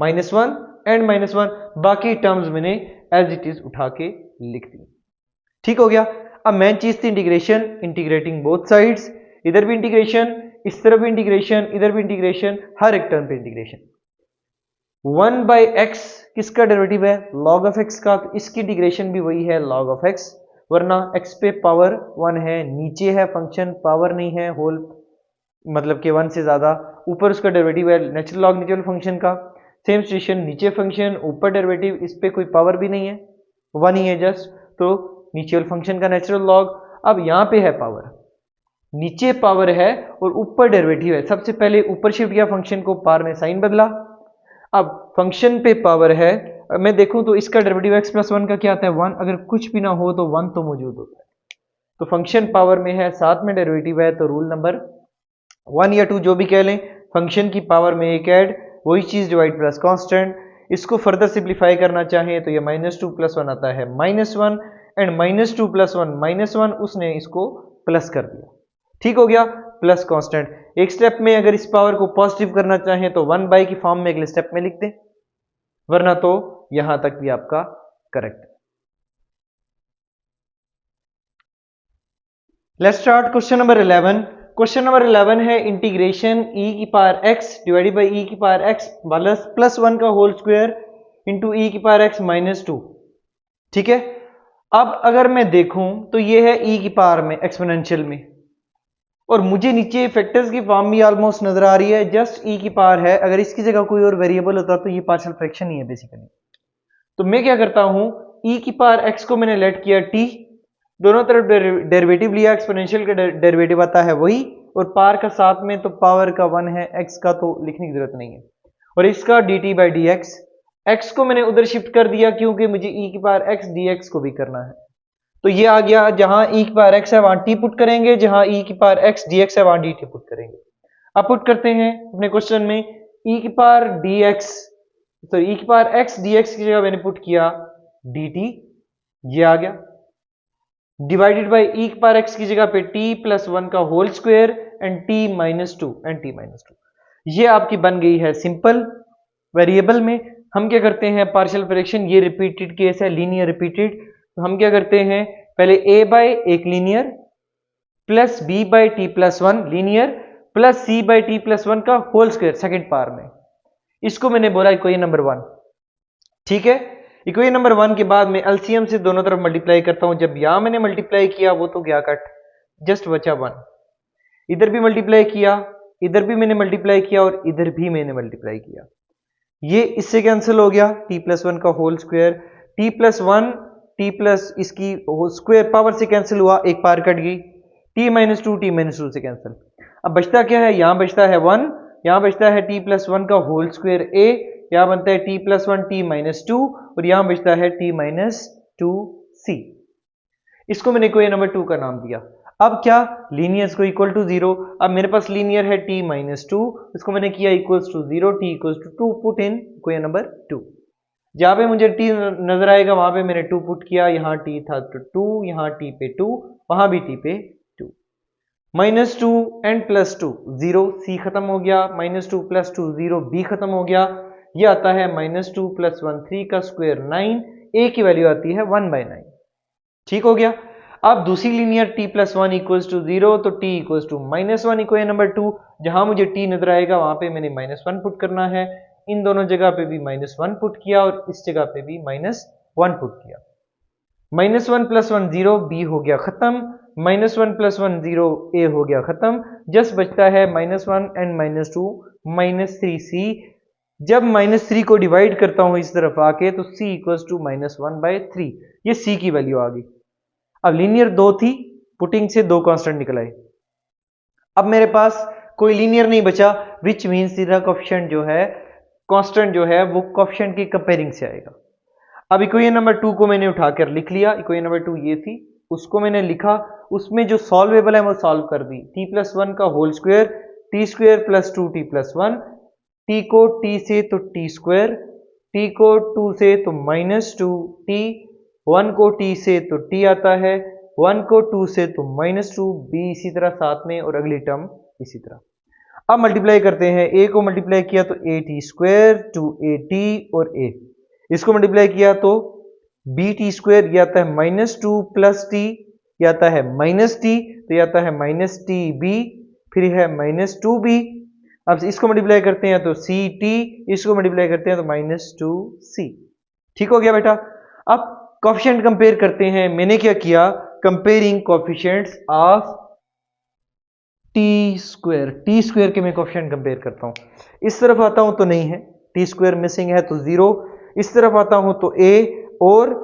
-1 एंड -1, बाकी टर्म्स मैंने एज इट इज उठा के लिख दी। ठीक हो गया। अब मेन चीज थी इंटीग्रेशन, इंटीग्रेटिंग बोथ साइड्स। इधर भी इंटीग्रेशन, इस तरफ भी इंटीग्रेशन, इधर भी इंटीग्रेशन, हर एक टर्म पे इंटीग्रेशन। 1 बाई एक्स किसका डेरिवेटिव है, लॉग ऑफ एक्स का, तो इसकी इंटीग्रेशन भी वही है लॉग ऑफ एक्स, वरना एक्स पे पावर 1 है, नीचे है फंक्शन, पावर नहीं है, होल मतलब कि 1 से ज्यादा, ऊपर उसका डेरिवेटिव है नेचुरल लॉग नीचे वाले फंक्शन का। सेम सिचुएशन, नीचे फंक्शन ऊपर डेरिवेटिव, इस पे कोई पावर भी नहीं है, 1 ही है जस्ट, तो नीचे वाले फंक्शन का नेचुरल लॉग। अब यहाँ पे है पावर, नीचे पावर है और ऊपर डेरिवेटिव है। सबसे पहले ऊपर शिफ्ट किया फंक्शन को, पावर में साइन बदला। अब फंक्शन पे पावर है, मैं देखूं तो इसका डेरिवेटिव x प्लस 1 का क्या आता है 1, अगर कुछ भी ना हो तो 1 तो मौजूद होता है। तो फंक्शन पावर में है, साथ में डेरिवेटिव है, तो रूल नंबर 1 या 2 जो भी कह लें, फंक्शन की पावर में एक ऐड, वही चीज डिवाइड प्लस कांस्टेंट। इसको फर्दर सिंप्लीफाई करना चाहें तो ये -2 + 1 आता है -1 एंड -2 + 1 -1, उसने इसको प्लस कर दिया। ठीक हो गया, प्लस कांस्टेंट। एक स्टेप में अगर इस पावर को पॉजिटिव करना चाहें तो 1/, की फॉर्म में अगले स्टेप में लिख दें, वरना तो यहां तक भी आपका करेक्ट है। Let's start question number 11। Question number 11 है इंटीग्रेशन e की power x divided by e की पावर x प्लस 1 का होल स्क्वायर इंटू e की पावर x -2। ठीक है, अब अगर मैं देखूं तो ये है e की पावर में एक्सपोनेंशियल में, और मुझे नीचे फैक्टर्स की फॉर्म भी ऑलमोस्ट नजर आ रही है, जस्ट e की पावर है। अगर इसकी जगह कोई और वेरिएबल होता तो ये पार्शियल फ्रैक्शन ही है बेसिकली। तो मैं क्या करता हूं, e की पावर x को मैंने लेट किया t, दोनों तरफ डेरिवेटिव लिया, एक्सपोनेंशियल का डेरिवेटिव आता है वही, और पावर का साथ में तो पावर का 1 है, x का तो लिखने की जरूरत नहीं है, और इसका dt by D x. x को मैंने उधर शिफ्ट कर दिया क्योंकि मुझे e की पावर x dx को भी करना है। तो ये आ गया, जहां e की पावर x है वहां t पुट करेंगे, जहां e की पावर x dx है वहां dt पुट करेंगे। अब पुट करते हैं अपने क्वेश्चन में, e की पावर dx, तो e की पावर x dx की जगह मैंने पुट किया dt, ये आ गया, डिवाइडेड बाई e की पावर x की जगह पे t + 1 का होल स्क्वायर एंड t -2। ये आपकी बन गई है सिंपल। वेरिएबल में हम क्या करते हैं, पार्शियल फ्रैक्शन, ये रिपीटेड केस है, लीनियर रिपीटेड, तो हम क्या करते हैं, पहले a बाई एक linear plus b by T + 1 linear plus c by T + 1 का होल स्क्वायर सेकेंड पावर में, इसको मैंने बोला इक्वेशन नंबर 1। ठीक है, इक्वेशन नंबर 1 के बाद मैं एलसीएम से दोनों तरफ मल्टीप्लाई करता हूं। जब यहां मैंने मल्टीप्लाई किया वो तो गया कट, जस्ट बचा 1। इधर भी मल्टीप्लाई किया, इधर भी मैंने मल्टीप्लाई किया, और इधर भी मैंने मल्टीप्लाई किया, ये इससे कैंसिल हो गया, t + 1 का whole square, t + 1 t plus इसकी स्क्वायर पावर से कैंसिल हुआ, एक पावर कट गई, t -2 से कैंसिल। अब बचता क्या है, यहां बचता है 1, यहां बचता है t + 1 का होल स्क्वायर a, यहां बनता है t + 1 t -2, और यहां बचता है t -2c। इसको मैंने इक्वेशन नंबर 2 का नाम दिया। अब क्या, लीनियर को इक्वल टू 0, अब मेरे पास लीनियर है t -2, इसको मैंने किया equals to 0, t equals to 2, put in equation number 2। जहां पे मुझे t नजर आएगा वहां पे मैंने 2 पुट किया, यहां t था तो 2, यहां t पे 2, वहां भी t पे 2, -2 एंड +2 0, c खत्म हो गया, -2 + 2 0, b खत्म हो गया, ये आता है -2 + 1 3 का स्क्वायर 9, a की वैल्यू आती है 1/9। ठीक हो गया। अब दूसरी लीनियर t + 1 = 0, तो t = -1 इक्वेशन नंबर 2, जहां मुझे t नजर आएगा वहां पे मैंने -1 पुट करना है, इन दोनों जगह पे भी -1 पुट किया, और इस जगह पे भी -1 पुट किया। -1 + 1 0, b हो गया खत्म, -1 + 1 0, a हो गया खत्म, जस्ट बचता है -1 एंड -2 -3c। जब -3 को डिवाइड करता हूं इस तरफ आके तो c = -1/3, ये c की वैल्यू आ गई। अब लीनियर 2 थी, पुटिंग से 2 कांस्टेंट निकल आए। अब मेरे पास कोई लीनियर नहीं बचा, विच मीन्स सीधा कोएफिशिएंट जो है, कांस्टेंट जो है वो कोएफिशिएंट की कंपेयरिंग से आएगा। अब इक्वेशन नंबर 2 को मैंने उठाकर लिख लिया, इक्वेशन नंबर 2 ये थी, उसको मैंने लिखा, उसमें जो सॉल्वेबल है वो सॉल्व कर दी, t + 1 का whole square, t² + 2t + 1, t को t से तो t², t को 2 से तो -2t, 1 को t से तो t आता है, 1 को 2 से तो -2, b इसी तरह साथ में, और अगली टर्म इसी तरह। अब मल्टीप्लाई करते हैं, a को मल्टीप्लाई किया तो at² 2at और a, इसको मल्टीप्लाई किया तो bt², ये आता है -2 + t, ये आता है -t, तो ये आता है -tb, फिर है -2b। अब इसको मल्टीप्लाई करते हैं तो ct, इसको मल्टीप्लाई करते हैं तो -2c। ठीक हो गया बेटा। अब कोएफिशिएंट कंपेयर करते हैं, मैंने क्या किया, comparing coefficients of T square के मैं कोएफिशिएंट कंपेयर करता हूं। इस तरफ आता हूं तो नहीं है, टी स्क्वायर मिसिंग है तो 0, इस तरफ आता हूं तो a और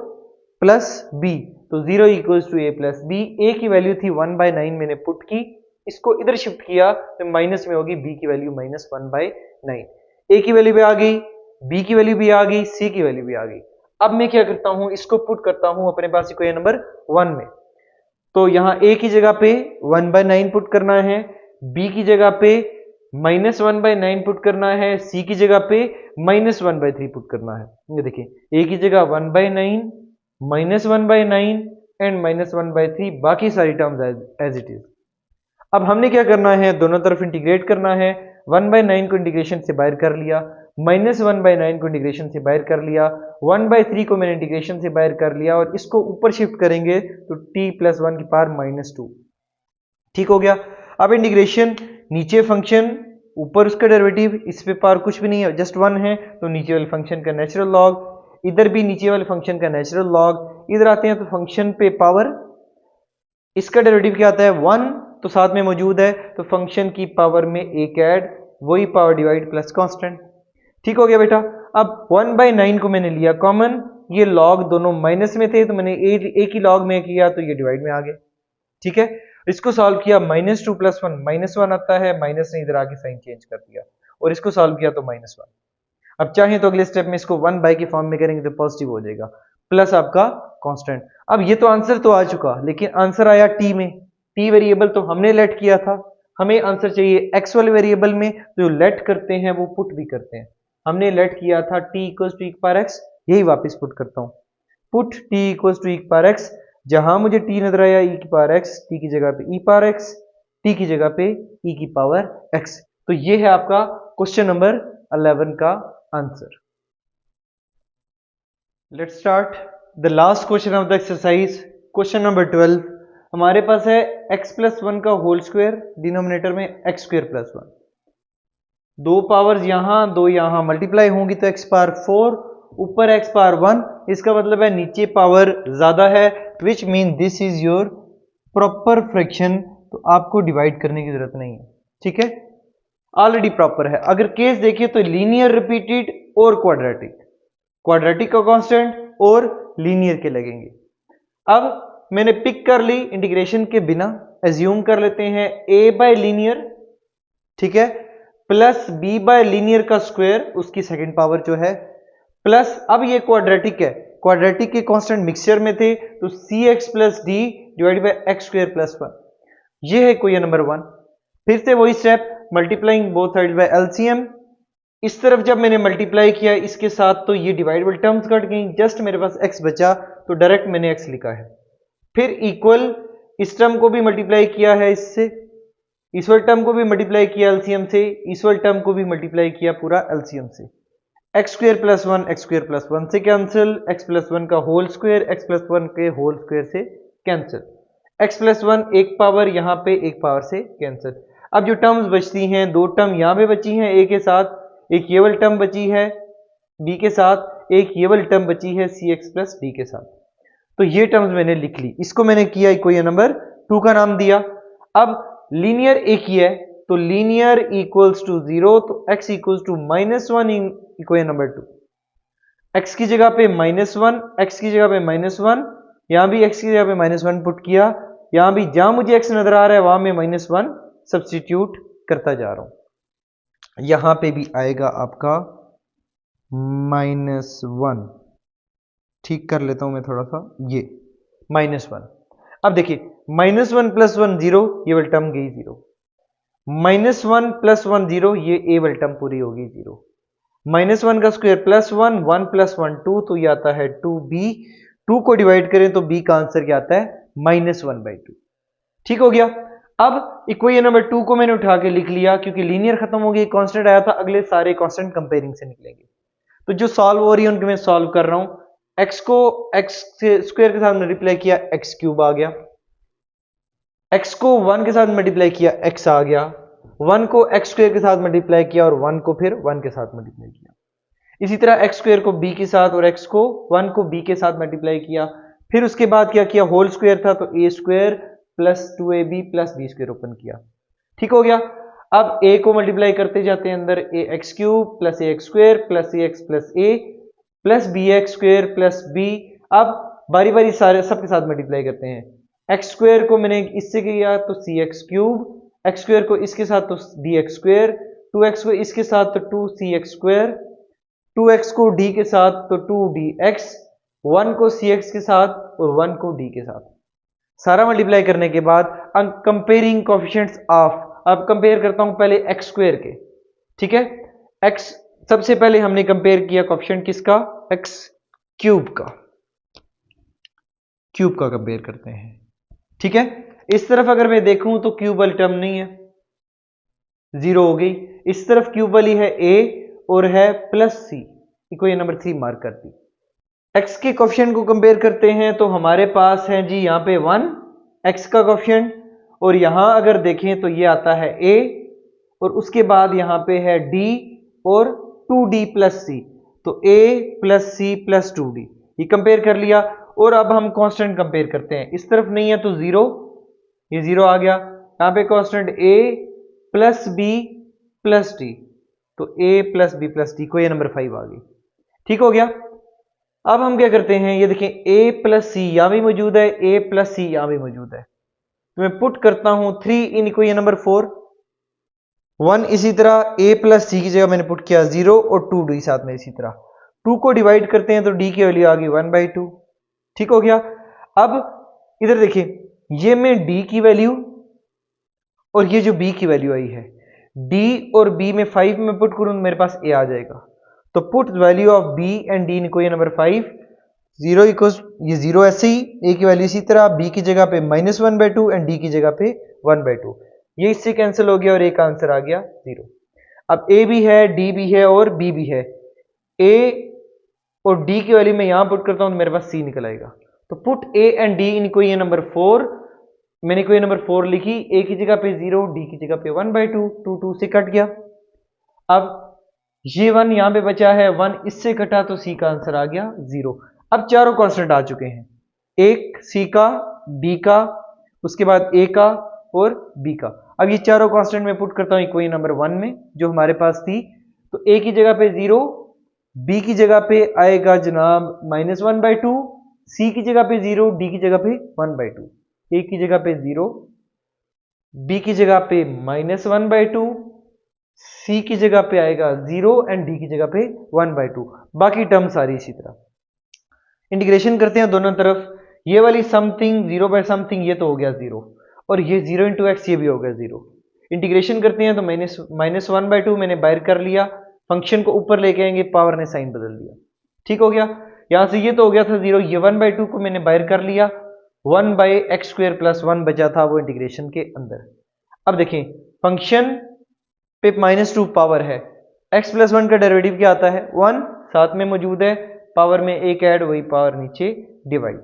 प्लस b, तो 0 equals to a plus b। a की वैल्यू थी 1/9 मैंने पुट की, इसको इधर शिफ्ट किया तो माइनस में होगी b की वैल्यू -1/9। a की वैल्यू भी आ गई, b की वैल्यू भी आ गई, c की वैल्यू भी आ गई। अब मैं क्या करता हूं, इसको पुट करता हूं अपने पास इक्वेशन नंबर 1 में। तो यहां a की जगह पे 1/9 पुट करना है, b की जगह पे -1/9 पुट करना है, c की जगह पे -1/3 पुट करना है। ये देखिए a की जगह 1/9, -1/9 एंड -1/3, बाकी सारी टर्म्स एज इट इज। अब हमने क्या करना है, दोनों तरफ इंटीग्रेट करना है। 1/9 को इंटीग्रेशन से बाहर कर लिया, -1/9 को इंटीग्रेशन से बाहर कर लिया, 1/3 को मैंने इंटीग्रेशन से बाहर कर लिया और इसको ऊपर शिफ्ट करेंगे तो t + 1 की पावर -2। ठीक हो गया। अब इंटीग्रेशन, नीचे फंक्शन, ऊपर उसका डेरिवेटिव, इस पे पावर कुछ भी नहीं है, जस्ट 1 है, तो नीचे वाले फंक्शन का नेचुरल लॉग, इधर भी नीचे वाले फंक्शन का नेचुरल लॉग। इधर आते हैं तो फंक्शन पे पावर, इसका डेरिवेटिव क्या आता है 1, तो साथ में मौजूद है, तो फंक्शन की पावर में एक ऐड, वही पावर डिवाइड प्लस कांस्टेंट। ठीक हो गया बेटा। अब 1/9 को मैंने लिया कॉमन, ये लॉग दोनों माइनस में थे तो मैंने एक ही लॉग में किया तो ये डिवाइड में आ गया। ठीक है, इसको सॉल्व किया, -2 + 1 -1 आता है, माइनस ने इधर आके साइन चेंज कर दिया और इसको सॉल्व किया तो -1। अब चाहे तो अगले स्टेप में इसको 1/, के फॉर्म में करेंगे तो पॉजिटिव हो जाएगा, प्लस आपका कांस्टेंट। अब ये तो आंसर तो आ चुका, लेकिन आंसर आया टी में। टी वेरिएबल तो हमने लेट किया था, हमें आंसर चाहिए एक्स वाले वेरिएबल में, तो जो लेट करते हैं वो पुट भी करते हैं। हमने लेट किया था t = e⁻x, यही वापस पुट करता हूं, पुट t = e⁻x। जहां मुझे t नजर आया e⁻x, t की जगह पे e⁻x, t की जगह पे e⁻x। तो ये है आपका क्वेश्चन नंबर 11 का answer. Let's start the last question of the exercise, question number 12। हमारे पास है x + 1 का होल स्क्वायर, डिनोमिनेटर में x² + 1, दो पावर्स यहां दो यहां मल्टीप्लाई होंगी तो x पावर 4, ऊपर x पावर 1, इसका मतलब है नीचे पावर ज्यादा है, which mean this is your proper fraction, तो आपको डिवाइड करने की जरूरत नहीं है। ठीक है, ऑलरेडी प्रॉपर है। अगर केस देखिए तो लीनियर रिपीटेड और क्वाड्रेटिक, क्वाड्रेटिक का कांस्टेंट और लीनियर के लगेंगे। अब मैंने पिक कर ली इंटीग्रेशन के बिना, एज्यूम कर लेते हैं a/लीनियर, ठीक है, प्लस b/लीनियर का स्क्वायर, उसकी सेकंड पावर जो है, प्लस अब ये क्वाड्रेटिक है, क्वाड्रेटिक के कांस्टेंट मिक्सचर में थे तो cx + d / x² + 1, ये है क्वेश्चन नंबर 1। फिर से वही step, multiplying both sides by LCM. इस तरफ जब मैंने मल्टीप्लाई किया इसके साथ तो ये डिवाइडेबल टर्म्स कट गई, जस्ट मेरे पास x बचा तो डायरेक्ट मैंने x लिखा है। फिर इक्वल, इस टर्म को भी मल्टीप्लाई किया है इससे, इस वाले टर्म को भी मल्टीप्लाई किया एलसीएम से, इस वाले टर्म को भी मल्टीप्लाई किया पूरा एलसीएम से। x² + 1 x² + 1 से कैंसिल, x + 1 का होल स्क्वायर x + 1 के होल स्क्वायर से कैंसिल, x + 1 एक पावर यहां पे एक पावर से कैंसिल। अब जो टर्म्स बचती हैं, दो टर्म यहां पे बची हैं a के साथ, एक ये वाली टर्म बची है b के साथ, एक ये वाली टर्म बची है cx + d के साथ। तो ये टर्म्स मैंने लिख ली, इसको मैंने किया इक्वेशन नंबर 2 का नाम दिया। अब लीनियर एक ही है तो लीनियर इक्वल्स टू 0, तो x equals to -1 in equation number 2। x की जगह पे -1, x की जगह पे -1, यहां भी x की जगह पे -1 पुट किया, यहां भी जहां मुझे x नजर आ रहा है वहां मैं -1 सब्स्टिट्यूट करता जा रहा हूं। यहां पे भी आएगा आपका -1, ठीक कर लेता हूं मैं थोड़ा सा, ये -1। अब देखिए -1 + 1 0, ये वाली टर्म गई 0, -1 + 1 0, ये a वाली टर्म पूरी होगी 0, -1 का स्क्वायर +1, 1 + 1 2, तो ये आता है 2b, 2 को डिवाइड करें तो b का आंसर क्या आता है -1/2। ठीक हो गया। अब इक्वेशन नंबर 2 को मैंने उठा के लिख लिया, क्योंकि लीनियर खत्म हो गई, कांस्टेंट आया था, अगले सारे कांस्टेंट कंपेयरिंग से निकलेंगे। तो जो सॉल्व हो रही है उनके मैं सॉल्व कर रहा हूं। x को x स्क्वायर के साथ मल्टीप्लाई किया x³ आ गया, x को 1 के साथ मल्टीप्लाई किया x आ गया, 1 को x² के साथ मल्टीप्लाई किया और 1 को फिर 1 के साथ मल्टीप्लाई किया। इसी तरह x² को b के साथ और x को 1 को b के साथ मल्टीप्लाई किया। फिर उसके बाद क्या किया, होल स्क्वायर था तो a² + 2ab + b² ओपन किया, ठीक हो गया। अब a को मल्टीप्लाई करते जाते हैं अंदर, a x cube plus a x square plus a x plus a plus b x square plus b. अब बारी बारी सारे सबके साथ मल्टीप्लाई करते हैं। एक्स स्क्वेयर को मैंने इससे किया तो सी एक्स क्यूब, एक्स स्क्वेयर को इसके साथ तो डी एक्स स्क्वेयर, 2x को इसके साथ तो 2cx स्क्वेयर, 2x को d के साथ तो 2dx, 1 को cx के साथ और 1 को d के साथ। सारा मल्टीप्लाई करने के बाद कंपेयरिंग कोएफिशिएंट्स ऑफ, अब कंपेयर करता हूं पहले एक्स स्क्वेयर के। ठीक है, एक्स सबसे पहले हमने कंपेयर किया कोएफिशिएंट किसका, एक्स क्यूब का, क्यूब का कंपेयर करते हैं। ठीक है, इस तरफ अगर मैं देखूं तो क्यूब वाली टर्म नहीं है, जीरो हो गई। इस तरफ क्यूब वाली है a और है प्लस सी, इक्वेशन नंबर 3 मार्क कर दी। x के कोएफिशिएंट को कंपेयर करते हैं तो हमारे पास है जी यहां पे 1 x का कोएफिशिएंट, और यहां अगर देखें तो ये आता है a और उसके बाद यहां पे है d और 2d प्लस सी, तो a plus C plus 2d, ये कंपेयर कर लिया। और अब हम कांस्टेंट कंपेयर करते हैं, इस तरफ नहीं है तो जीरो, ये जीरो आ गया। यहां पे constant a plus b plus d, तो a plus b plus d को ये नंबर 5 आ गई। ठीक हो गया। अब हम क्या करते हैं, ये देखें a प्लस सी यहां भी मौजूद है, a प्लस सी यहां भी मौजूद है, तो मैं पुट करता हूं 3 इन इक्वेशन नंबर 4, 1 इसी तरह a प्लस सी की जगह मैंने पुट किया 0 और 2d साथ में इसी तरह, 2 को डिवाइड करते हैं तो d की वैल्यू आ गई 1/2। ठीक हो गया। अब इधर देखिए, ये मैं d की वैल्यू और ये जो b की वैल्यू आई है, d और b में 5 में पुट करूं तो मेरे पास a आ जाएगा, तो put value of b and d in equation number 5, 0 equals, ये 0 ऐसे ही, a की वैल्यू इसी तरह, b की जगह पे -1/2 एंड d की जगह पे 1/2, ये इससे कैंसिल हो गया और a का आंसर आ गया 0। अब a भी है, d भी है और b भी है, a और d की वैल्यू मैं यहां पुट करता हूं तो मेरे पास c निकल आएगा, तो put a and d in equation number 4, मैंने इक्वेशन नंबर 4 लिखी, a की जगह पे 0, d की जगह पे 1/2, 2 से कट गया। अब ये 1 यहां पे बचा है, 1 इससे कटा तो c का आंसर आ गया 0। अब चारों कांस्टेंट आ चुके हैं, एक c का, d का, उसके बाद a का और b का। अब ये चारों कांस्टेंट में पुट करता हूं इक्वेशन नंबर 1 में जो हमारे पास थी, तो a की जगह पे 0, b की जगह पे आएगा जनाब -1/2, c की जगह पे 0, d की जगह पे 1/2, a की जगह पे 0, b की जगह पे -1/2, c की जगह पे आएगा 0 एंड d की जगह पे 1/2, बाकी टर्म सारी इसी तरह। इंटीग्रेशन करते हैं दोनों तरफ, ये वाली समथिंग 0 बाय समथिंग ये तो हो गया 0, और ये 0 इंटू एक्स ये भी हो गया 0। इंटीग्रेशन करते हैं तो -1/2 मैंने बाहर कर लिया, फंक्शन को ऊपर लेके आएंगे, पावर ने साइन बदल दिया। ठीक हो गया। यहां से ये तो हो गया था 0, ये 1/2 को मैंने बाहर कर लिया, 1/x² प्लस 1 बचा था वो इंटीग्रेशन के अंदर। अब देखें फंक्शन पे -2 पावर है, x प्लस 1 का डेरिवेटिव क्या आता है 1, साथ में मौजूद है, पावर में एक ऐड, वही पावर नीचे डिवाइड।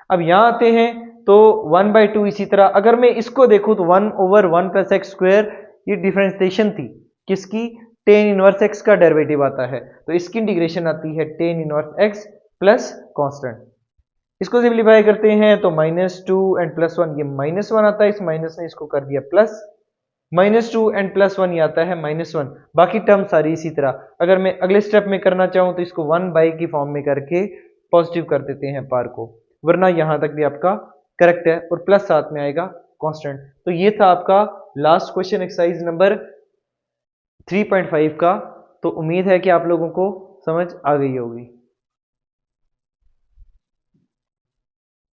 अब यहां आते हैं तो 1/2 इसी तरह, अगर मैं इसको देखूं तो 1/1 प्लस x², ये डिफरेंशिएशन थी किसकी, tan इनवर्स x का डेरिवेटिव आता है, तो इसकी इंटीग्रेशन आती है tan inverse x plus constant. इसको सिंप्लीफाई करते हैं तो -2 एंड +1, ये -1 आता है, इस माइनस ने इसको कर दिया प्लस, -2 एंड +1 ये आता है -1, बाकी टर्म सारी इसी तरह। अगर मैं अगले स्टेप में करना चाहूं तो इसको 1 की फॉर्म में करके पॉजिटिव कर देते हैं पार को, वरना यहां तक भी आपका करेक्ट है, और प्लस साथ में आएगा कांस्टेंट। तो ये था आपका लास्ट क्वेश्चन एक्सरसाइज नंबर 3.5 का। तो उम्मीद है कि आप लोगों को समझ आ गई होगी।